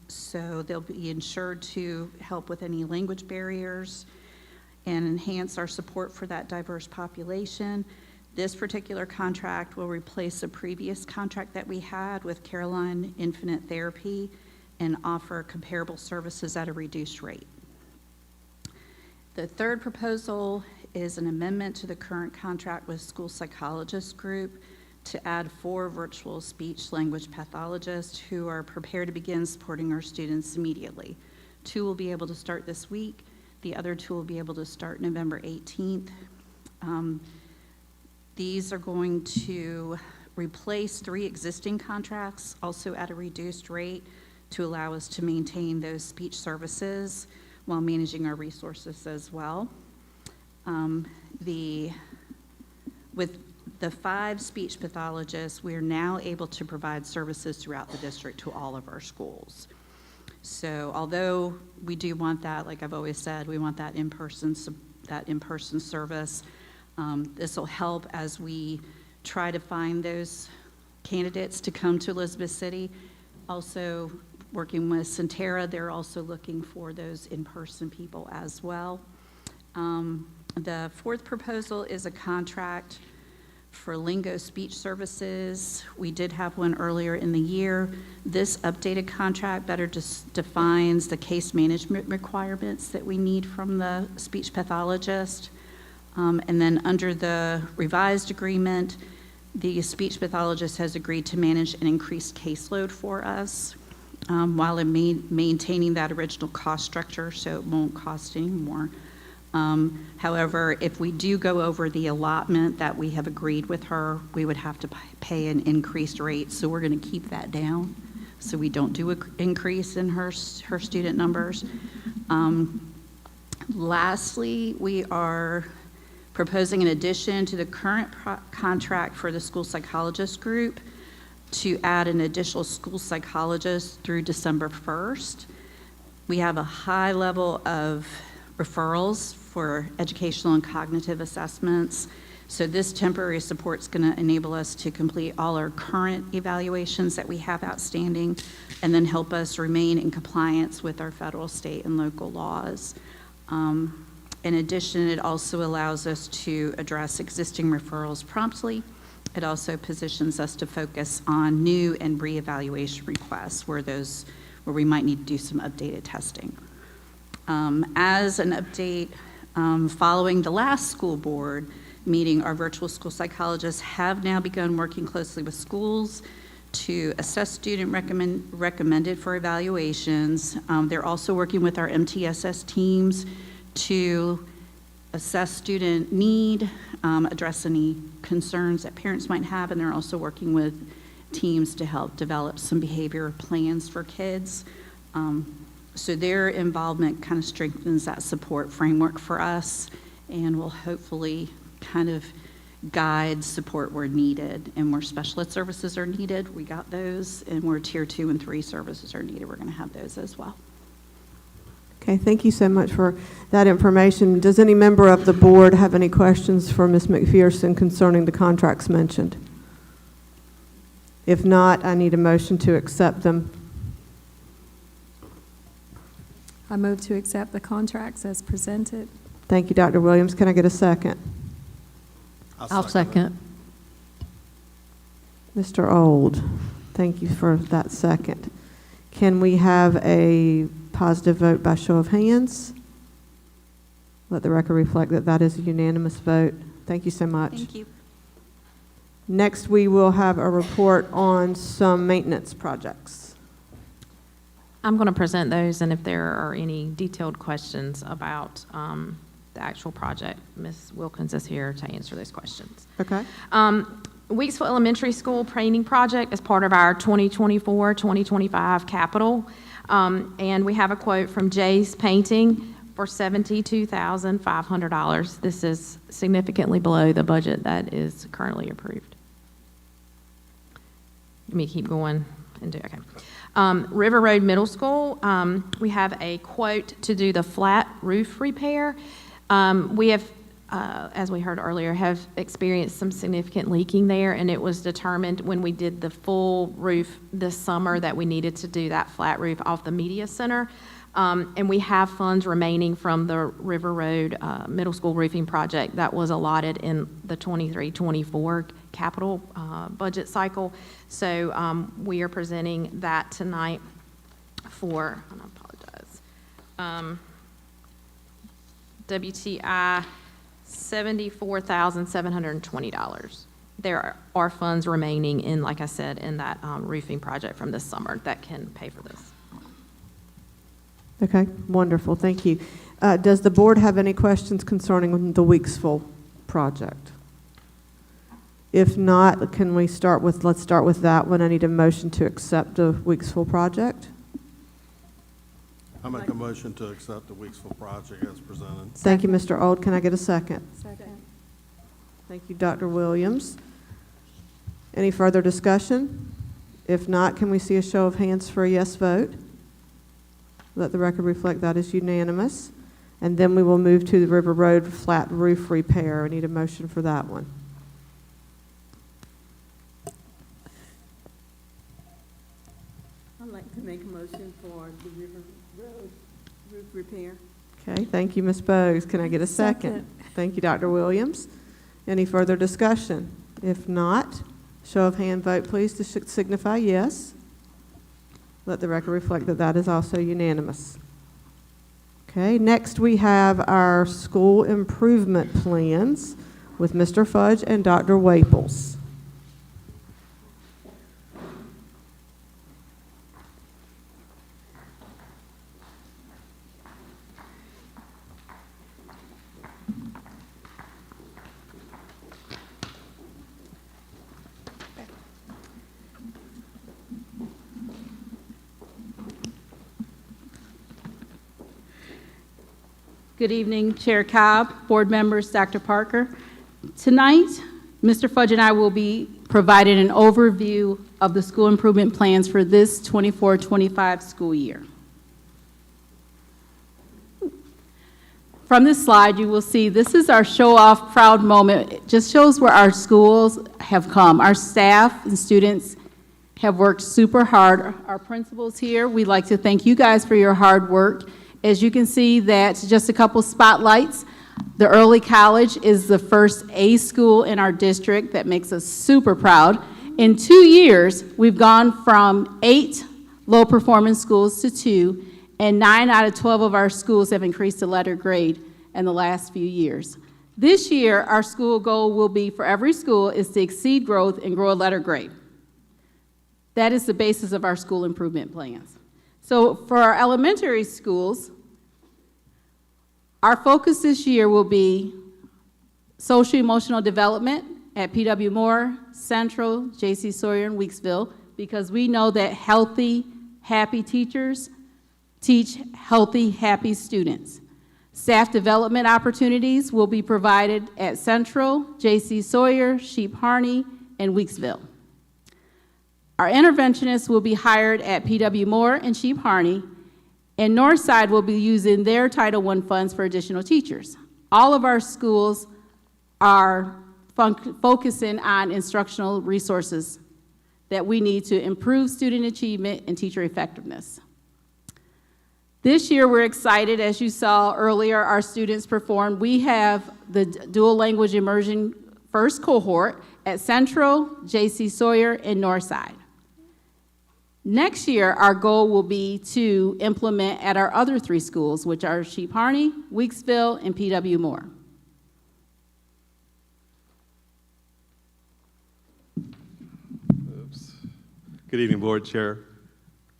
so they'll be insured to help with any language barriers and enhance our support for that diverse population. This particular contract will replace a previous contract that we had with Caroline Infinite Therapy and offer comparable services at a reduced rate. The third proposal is an amendment to the current contract with School Psychologist Group to add 4 virtual speech language pathologists who are prepared to begin supporting our students immediately. 2 will be able to start this week. The other 2 will be able to start November 18th. These are going to replace 3 existing contracts, also at a reduced rate, to allow us to maintain those speech services while managing our resources as well. With the 5 speech pathologists, we are now able to provide services throughout the district to all of our schools. So although we do want that, like I've always said, we want that in-person service. This will help as we try to find those candidates to come to Elizabeth City. Also, working with Centera, they're also looking for those in-person people as well. The fourth proposal is a contract for lingo speech services. We did have one earlier in the year. This updated contract better just defines the case management requirements that we need from the speech pathologist. And then under the revised agreement, the speech pathologist has agreed to manage an increased caseload for us while maintaining that original cost structure, so it won't cost any more. However, if we do go over the allotment that we have agreed with her, we would have to pay an increased rate, so we're going to keep that down so we don't do an increase in her student numbers. Lastly, we are proposing an addition to the current contract for the school psychologist group to add an additional school psychologist through December 1st. We have a high level of referrals for educational and cognitive assessments. So this temporary support is going to enable us to complete all our current evaluations that we have outstanding and then help us remain in compliance with our federal, state, and local laws. In addition, it also allows us to address existing referrals promptly. It also positions us to focus on new and reevaluation requests where we might need to do some updated testing. As an update, following the last school board meeting, our virtual school psychologists have now begun working closely with schools to assess student recommended for evaluations. They're also working with our MTSS teams to assess student need, address any concerns that parents might have, and they're also working with teams to help develop some behavior plans for kids. So their involvement kind of strengthens that support framework for us and will hopefully kind of guide support where needed. And where special ed services are needed, we got those, and where tier 2 and 3 services are needed, we're going to have those as well. Okay, thank you so much for that information. Does any member of the board have any questions for Ms. McPherson concerning the contracts mentioned? If not, I need a motion to accept them. I move to accept the contracts as presented. Thank you, Dr. Williams. Can I get a second? I'll second. Mr. Old, thank you for that second. Can we have a positive vote by show of hands? Let the record reflect that that is a unanimous vote. Thank you so much. Thank you. Next, we will have a report on some maintenance projects. I'm going to present those, and if there are any detailed questions about the actual project, Ms. Wilkins is here to answer those questions. Okay. Weeksville Elementary School painting project is part of our 2024-2025 capital, and we have a quote from Jay's Painting for $72,500. This is significantly below the budget that is currently approved. Let me keep going and do, okay. River Road Middle School, we have a quote to do the flat roof repair. We have, as we heard earlier, have experienced some significant leaking there, and it was determined when we did the full roof this summer that we needed to do that flat roof off the media center. And we have funds remaining from the River Road Middle School roofing project that was allotted in the 23-24 capital budget cycle. So we are presenting that tonight for, and I apologize, WTI $74,720. There are funds remaining in, like I said, in that roofing project from this summer that can pay for this. Okay, wonderful, thank you. Does the board have any questions concerning the Weeksville project? If not, can we start with, let's start with that one. I need a motion to accept the Weeksville project. I make a motion to accept the Weeksville project as presented. Thank you, Mr. Old. Can I get a second? Second. Thank you, Dr. Williams. Any further discussion? If not, can we see a show of hands for a yes vote? Let the record reflect that is unanimous. And then we will move to the River Road flat roof repair. I need a motion for that one. I'd like to make a motion for the River Road roof repair. Okay, thank you, Ms. Bogues. Can I get a second? Thank you, Dr. Williams. Any further discussion? If not, show of hand vote, please, to signify yes. Let the record reflect that that is also unanimous. Okay, next we have our school improvement plans with Mr. Fudge and Dr. Waples. Good evening, Chair Cobb, board members, Dr. Parker. Tonight, Mr. Fudge and I will be providing an overview of the school improvement plans for this 24-25 school year. From this slide, you will see this is our show-off proud moment. It just shows where our schools have come. Our staff and students have worked super hard. Our principals here, we'd like to thank you guys for your hard work. As you can see, that's just a couple spotlights. The Early College is the first A school in our district. That makes us super proud. In 2 years, we've gone from 8 low-performance schools to 2, and 9 out of 12 of our schools have increased a letter grade in the last few years. This year, our school goal will be for every school is to exceed growth and grow a letter grade. That is the basis of our school improvement plans. So for our elementary schools, our focus this year will be social-emotional development at P.W. Moore, Central, J.C. Sawyer, and Weeksville, because we know that healthy, happy teachers teach healthy, happy students. Staff development opportunities will be provided at Central, J.C. Sawyer, Sheep Harney, and Weeksville. Our interventionists will be hired at P.W. Moore and Sheep Harney, and Northside will be using their Title I funds for additional teachers. All of our schools are focusing on instructional resources that we need to improve student achievement and teacher effectiveness. This year, we're excited. As you saw earlier, our students performed. We have the dual language immersion first cohort, at Central, J.C. Sawyer, and Northside. Next year, our goal will be to implement at our other 3 schools, which are Sheep Harney, Weeksville, and P.W. Moore. Good evening, Board Chair,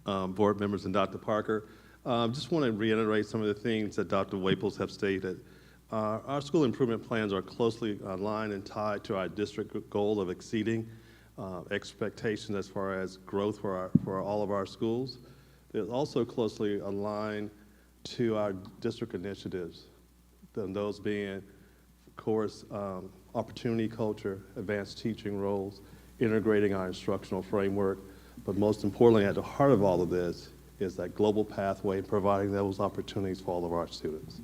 Board members, and Dr. Parker. Just want to reiterate some of the things that Dr. Waples have stated. Our school improvement plans are closely aligned and tied to our district goal of exceeding expectations as far as growth for all of our schools. They're also closely aligned to our district initiatives, and those being, of course, opportunity culture, advanced teaching roles, integrating our instructional framework, but most importantly, at the heart of all of this is that global pathway, providing those opportunities for all of our students.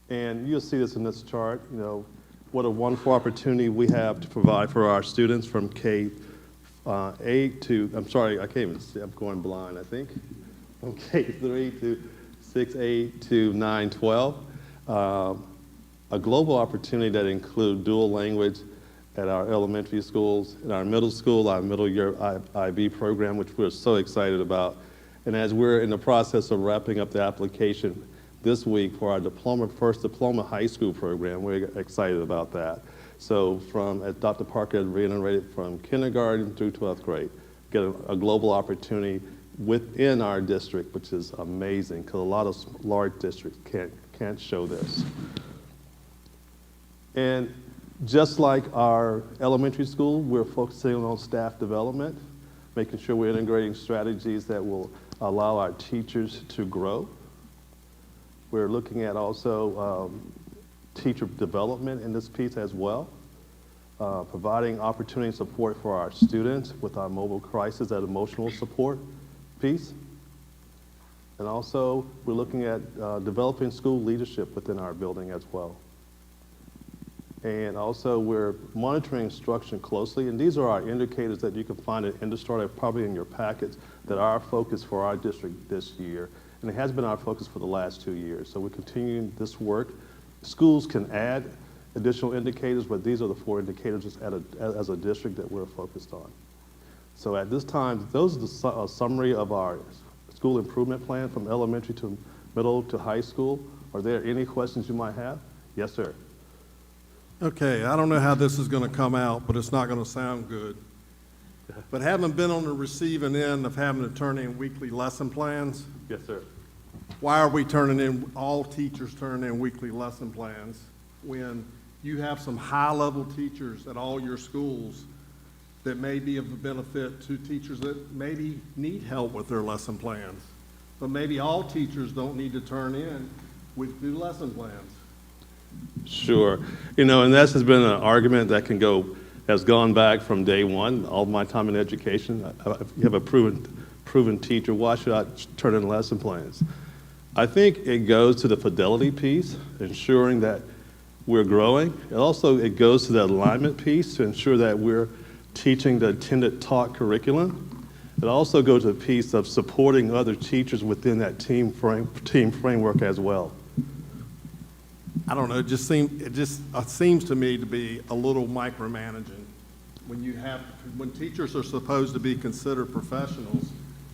And you'll see this in this chart, you know, what a wonderful opportunity we have to provide for our students from K-8 to, I'm sorry, I can't even see, I'm going blind, I think, from K-3 to 6-8 to 9-12. A global opportunity that includes dual language at our elementary schools, in our middle school, our middle year IB program, which we're so excited about. And as we're in the process of wrapping up the application this week for our first diploma high school program, we're excited about that. So from, as Dr. Parker had reiterated, from kindergarten through 12th grade, get a global opportunity within our district, which is amazing, because a lot of large districts can't show this. And just like our elementary school, we're focusing on staff development, making sure we're integrating strategies that will allow our teachers to grow. We're looking at also teacher development in this piece as well, providing opportunity and support for our students with our mobile crisis and emotional support piece. And also, we're looking at developing school leadership within our building as well. And also, we're monitoring instruction closely, and these are our indicators that you can find at InduStar, probably in your packets, that are our focus for our district this year, and it has been our focus for the last 2 years. So we're continuing this work. Schools can add additional indicators, but these are the 4 indicators as a district that we're focused on. So at this time, those are the summary of our school improvement plan from elementary to middle to high school. Are there any questions you might have? Yes, sir. Okay, I don't know how this is going to come out, but it's not going to sound good. But having been on the receiving end of having to turn in weekly lesson plans. Yes, sir. Why are we all teachers turning in weekly lesson plans when you have some high-level teachers at all your schools that may be of benefit to teachers that maybe need help with their lesson plans? But maybe all teachers don't need to turn in weekly lesson plans. Sure. You know, and this has been an argument that has gone back from day one, all my time in education. If you have a proven teacher, why should I turn in lesson plans? I think it goes to the fidelity piece, ensuring that we're growing. And also it goes to the alignment piece to ensure that we're teaching the intended taught curriculum. It also goes to the piece of supporting other teachers within that team framework as well. I don't know, it just seems to me to be a little micromanaging. When teachers are supposed to be considered professionals,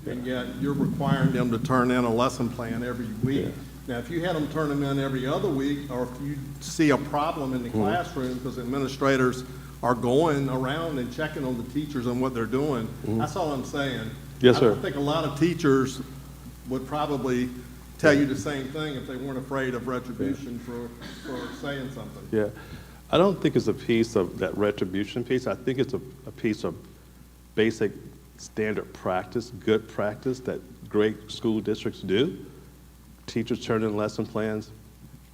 and yet you're requiring them to turn in a lesson plan every week. Yeah. Now, if you had them turn them in every other week, or if you see a problem in the classroom because administrators are going around and checking on the teachers and what they're doing, that's all I'm saying. Yes, sir. I think a lot of teachers would probably tell you the same thing if they weren't afraid of retribution for saying something. Yeah, I don't think it's a piece of that retribution piece. I think it's a piece of basic standard practice, good practice that great school districts do. Teachers turn in lesson plans,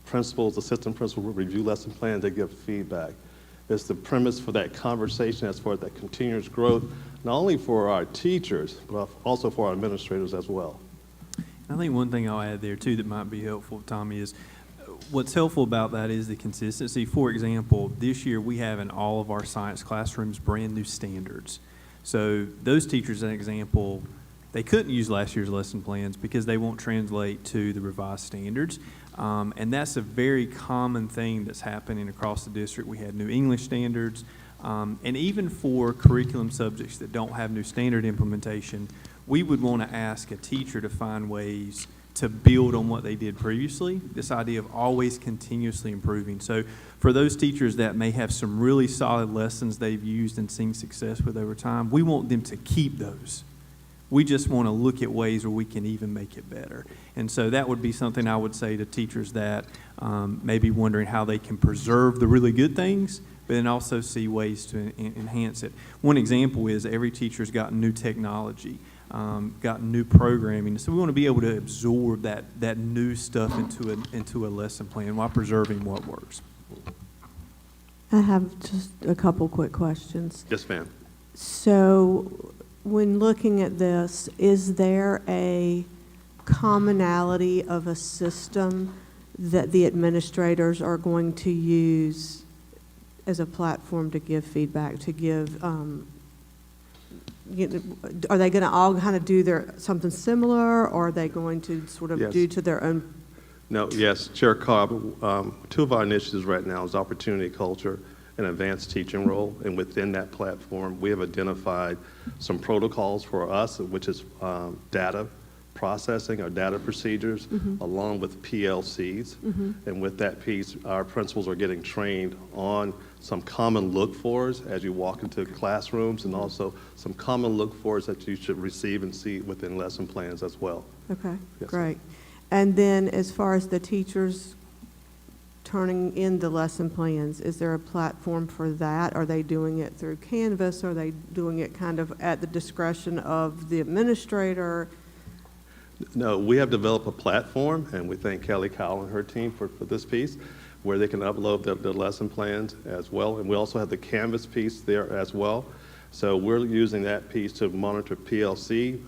principals, assistant principals review lesson plans, they give feedback. It's the premise for that conversation as far as that continuous growth, not only for our teachers, but also for our administrators as well. I think one thing I'll add there too that might be helpful, Tommy, is what's helpful about that is the consistency. For example, this year we have in all of our science classrooms brand new standards. So those teachers, as an example, they couldn't use last year's lesson plans because they won't translate to the revised standards. And that's a very common thing that's happening across the district. We had new English standards, and even for curriculum subjects that don't have new standard implementation, we would want to ask a teacher to find ways to build on what they did previously, this idea of always continuously improving. So for those teachers that may have some really solid lessons they've used and seen success with over time, we want them to keep those. We just want to look at ways where we can even make it better. And so that would be something I would say to teachers that may be wondering how they can preserve the really good things, but then also see ways to enhance it. One example is every teacher's got new technology, got new programming. So we want to be able to absorb that new stuff into a lesson plan while preserving what works. I have just a couple quick questions. Yes, ma'am. So when looking at this, is there a commonality of a system that the administrators are going to use as a platform to give feedback, to give, are they going to all kind of do something similar, or are they going to sort of do to their own? No, yes, Chair Cobb, two of our initiatives right now is opportunity culture and advanced teaching role, and within that platform, we have identified some protocols for us, which is data processing or data procedures, along with PLCs. And with that piece, our principals are getting trained on some common look-fors as you walk into classrooms, and also some common look-fors that you should receive and see within lesson plans as well. Okay, Yes, great. And then as far as the teachers turning in the lesson plans, is there a platform for that? Are they doing it through Canvas? Are they doing it kind of at the discretion of the administrator? No, we have developed a platform, and we thank Kelly Cowell and her team for this piece, where they can upload their lesson plans as well. And we also have the Canvas piece there as well. So we're using that piece to monitor PLC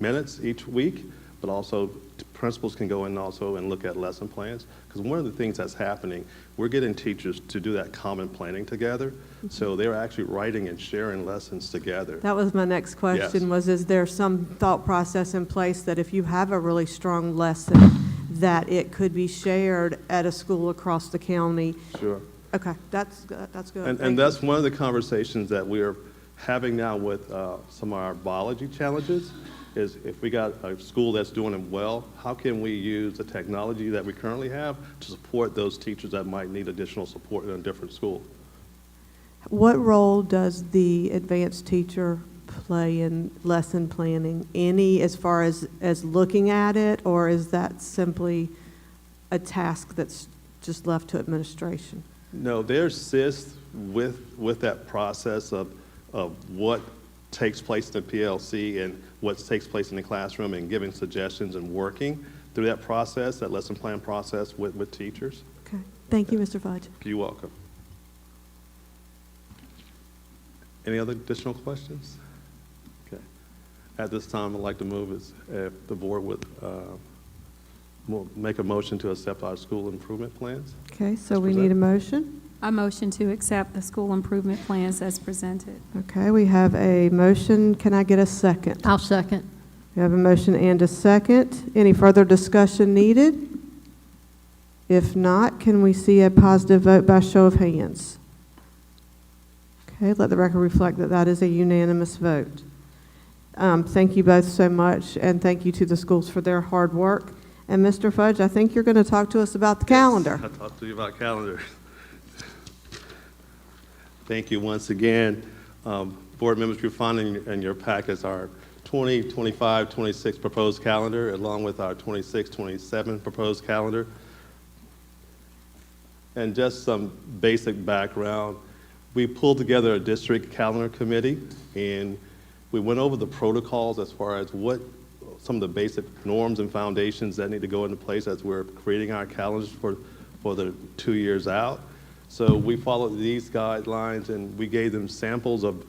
minutes each week, but also principals can go in also and look at lesson plans. Because one of the things that's happening, we're getting teachers to do that common planning together. So they're actually writing and sharing lessons together. That was my next question, Yes. is there some thought process in place that if you have a really strong lesson, that it could be shared at a school across the county? Sure. Okay, that's good. And that's one of the conversations that we're having now with some of our biology challenges, is if we got a school that's doing it well, how can we use the technology that we currently have to support those teachers that might need additional support in a different school? What role does the advanced teacher play in lesson planning? Any, as far as looking at it, or is that simply a task that's just left to administration? No, they assist with that process of what takes place in the PLC and what takes place in the classroom, and giving suggestions and working through that process, that lesson plan process with teachers. Okay, thank you, Mr. Fudge. You're welcome. Any other additional questions? Okay. At this time, I'd like to move if the board would make a motion to accept our school improvement plans. Okay, so we need a motion. I motion to accept the school improvement plans as presented. Okay, we have a motion. Can I get a second? I'll second. We have a motion and a second. Any further discussion needed? If not, can we see a positive vote by show of hands? Okay, let the record reflect that that is a unanimous vote. Thank you both so much, and thank you to the schools for their hard work. And Mr. Fudge, I think you're going to talk to us about the calendar. I'll talk to you about calendar. Thank you once again. Board members, you're finding in your packets our 20, 25, 26 proposed calendar, along with our 26, 27 proposed calendar. And just some basic background. We pulled together a district calendar committee, and we went over the protocols as far as what some of the basic norms and foundations that need to go into place as we're creating our calendars for the 2 years out. So we followed these guidelines, and we gave them samples of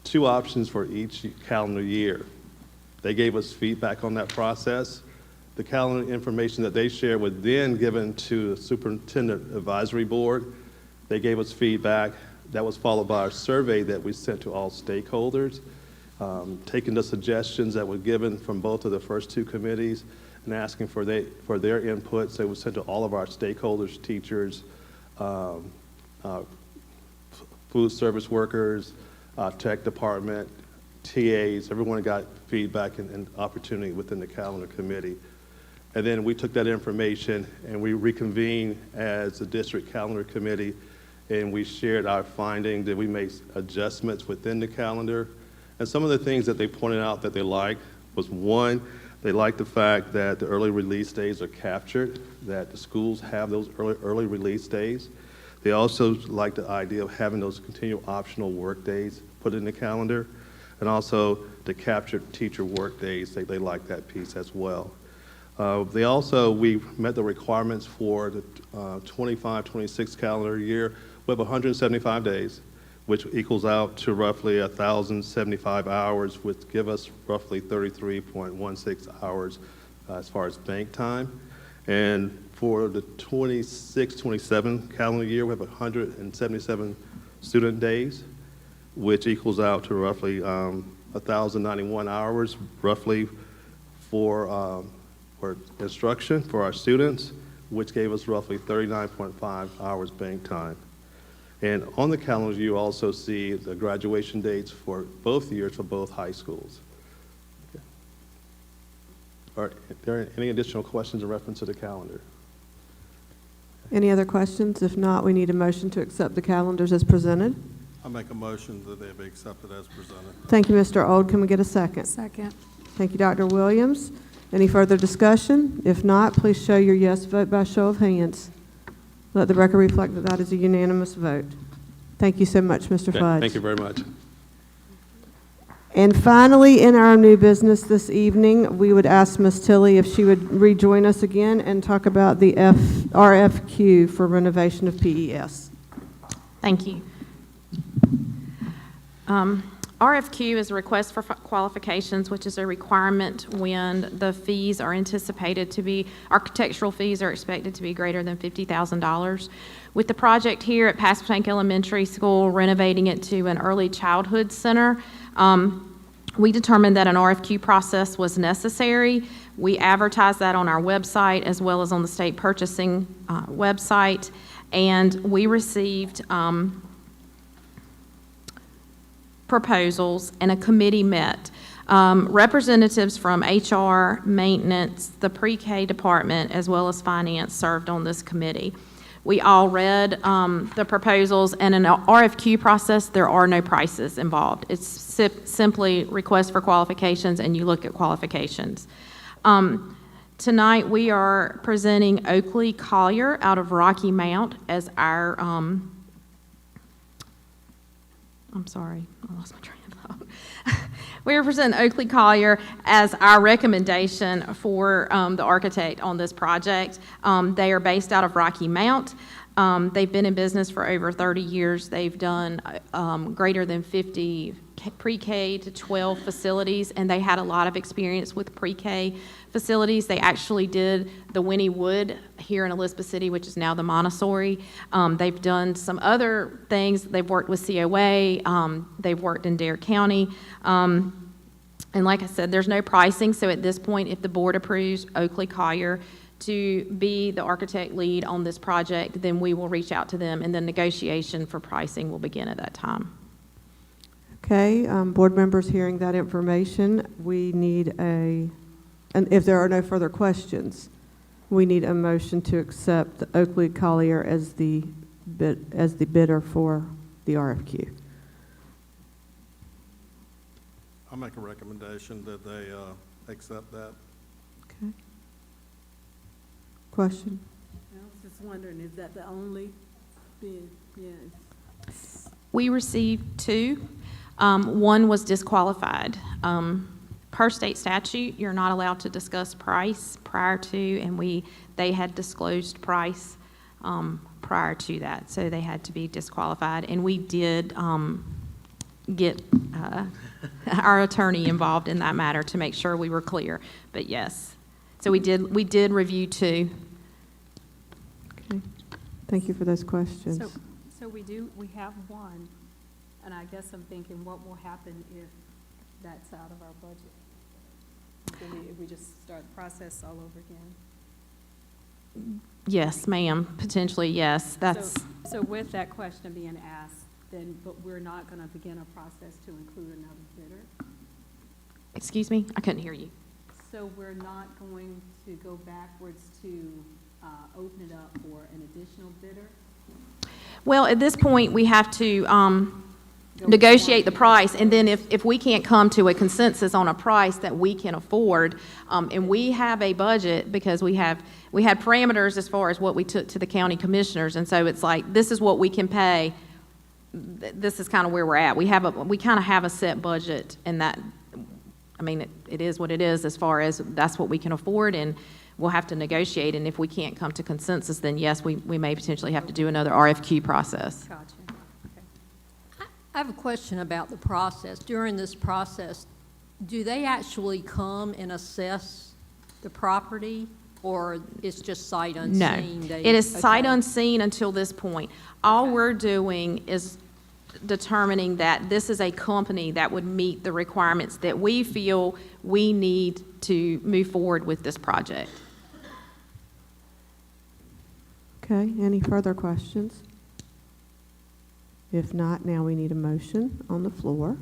2 options for each calendar year. They gave us feedback on that process. The calendar information that they shared was then given to the Superintendent Advisory Board. They gave us feedback. That was followed by a survey that we sent to all stakeholders. taking the suggestions that were given from both of the first two committees and asking for their input. So it was sent to all of our stakeholders, teachers, food service workers, tech department, TAs. Everyone got feedback and opportunity within the calendar committee. And then we took that information and we reconvened as the district calendar committee, and we shared our findings, that we made adjustments within the calendar. And some of the things that they pointed out that they liked was, one, they liked the fact that the early release days are captured, that the schools have those early release days. They also liked the idea of having those continual optional work days put in the calendar, and also the captured teacher work days. They liked that piece as well. We met the requirements for the 25-26 calendar year. We have 175 days, which equals out to roughly 1,075 hours, which give us roughly 33.16 hours as far as bank time. And for the 26-27 calendar year, we have 177 student days, which equals out to roughly 1,091 hours, roughly for instruction for our students, which gave us roughly 39.5 hours bank time. And on the calendar, you also see the graduation dates for both years for both high schools. Okay. Are there any additional questions in reference to the calendar? Any other questions? If not, we need a motion to accept the calendars as presented. I make a motion that they be accepted as presented. Thank you, Mr. Old. Can we get a second? Second. Thank you, Dr. Williams. Any further discussion? If not, please show your yes vote by show of hands. Let the record reflect that that is a unanimous vote. Thank you so much, Mr. Fudge. Thank you very much. And finally, in our new business this evening, we would ask Ms. Tilley if she would rejoin us again and talk about the RFQ for renovation of PES. Thank you. RFQ is a request for qualifications, which is a requirement when the fees are anticipated to be, architectural fees are expected to be greater than $50,000. With the project here at Pasquotank Elementary School, renovating it to an early childhood center, we determined that an RFQ process was necessary. We advertised that on our website as well as on the state purchasing website, and we received proposals, and a committee met. Representatives from HR, maintenance, the pre-K department, as well as finance served on this committee. We all read the proposals, and in an RFQ process, there are no prices involved. It's simply request for qualifications, and you look at qualifications. Tonight, we are presenting Oakley Collier out of Rocky Mount as our I'm sorry, I lost my train of thought. We represent Oakley Collier as our recommendation for the architect on this project. They are based out of Rocky Mount. They've been in business for over 30 years. They've done greater than 50 pre-K to 12 facilities, and they had a lot of experience with pre-K facilities. They actually did the Winnie Wood here in Elizabeth City, which is now the Montessori. They've done some other things. They've worked with COA. They've worked in Dare County. And like I said, there's no pricing, so at this point, if the board approves Oakley Collier to be the architect lead on this project, then we will reach out to them, and the negotiation for pricing will begin at that time. Okay, board members hearing that information, we need and if there are no further questions, we need a motion to accept the Oakley Collier as the bidder for the RFQ. I'll make a recommendation that they accept that. Okay. Question? I was just wondering, is that the only bid? Yes. We received two. One was disqualified. Per state statute, you're not allowed to discuss price prior to, and they had disclosed price prior to that, so they had to be disqualified. And we did get our attorney involved in that matter to make sure we were clear. But yes, so we did review two. Okay, thank you for those questions. So we have one, and I guess I'm thinking what will happen if that's out of our budget. Then we just start the process all over again. Yes, ma'am, potentially, yes. That's, So with that question being asked, then, but we're not going to begin a process to include another bidder? excuse me, I couldn't hear you. So we're not going to go backwards to open it up for an additional bidder? Well, at this point, we have to negotiate the price, and then if we can't come to a consensus on a price that we can afford, and we have a budget because we had parameters as far as what we took to the county commissioners, and so it's like, this is what we can pay. This is kind of where we're at. We kind of have a set budget, and that, I mean, it is what it is as far as that's what we can afford, and we'll have to negotiate, and if we can't come to consensus, then yes, we may potentially have to do another RFQ process. Gotcha. I have a question about the process. During this process, do they actually come and assess the property, or it's just sight unseen? No, it is sight unseen until this point. All we're doing is determining that this is a company that would meet the requirements that we feel we need to move forward with this project. Okay, any further questions? If not, now we need a motion on the floor.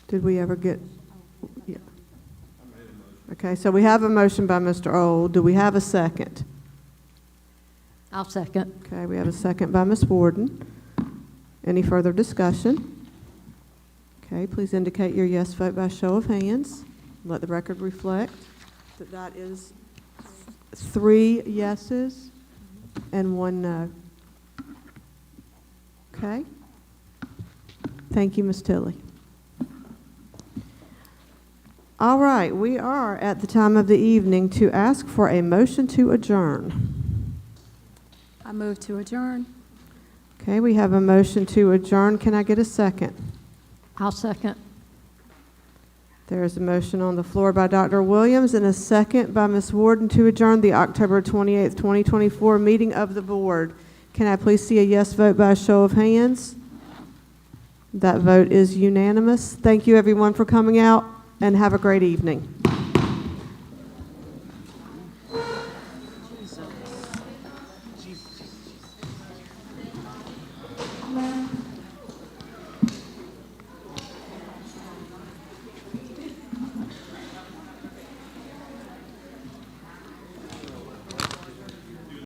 Did we ever get? Yeah. Okay, so we have a motion by Mr. Old. Do we have a second? I'll second. Okay, we have a second by Ms. Warden. Any further discussion? Okay, please indicate your yes vote by show of hands. Let the record reflect that that is 3 yeses and 1 no. Okay. Thank you, Ms. Tilley. All right, we are at the time of the evening to ask for a motion to adjourn. I move to adjourn. Okay, we have a motion to adjourn. Can I get a second? I'll second. There is a motion on the floor by Dr. Williams and a second by Ms. Warden to adjourn the October 28th, 2024 meeting of the board. Can I please see a yes vote by a show of hands? That vote is unanimous. Thank you, everyone, for coming out, and have a great evening. Jesus.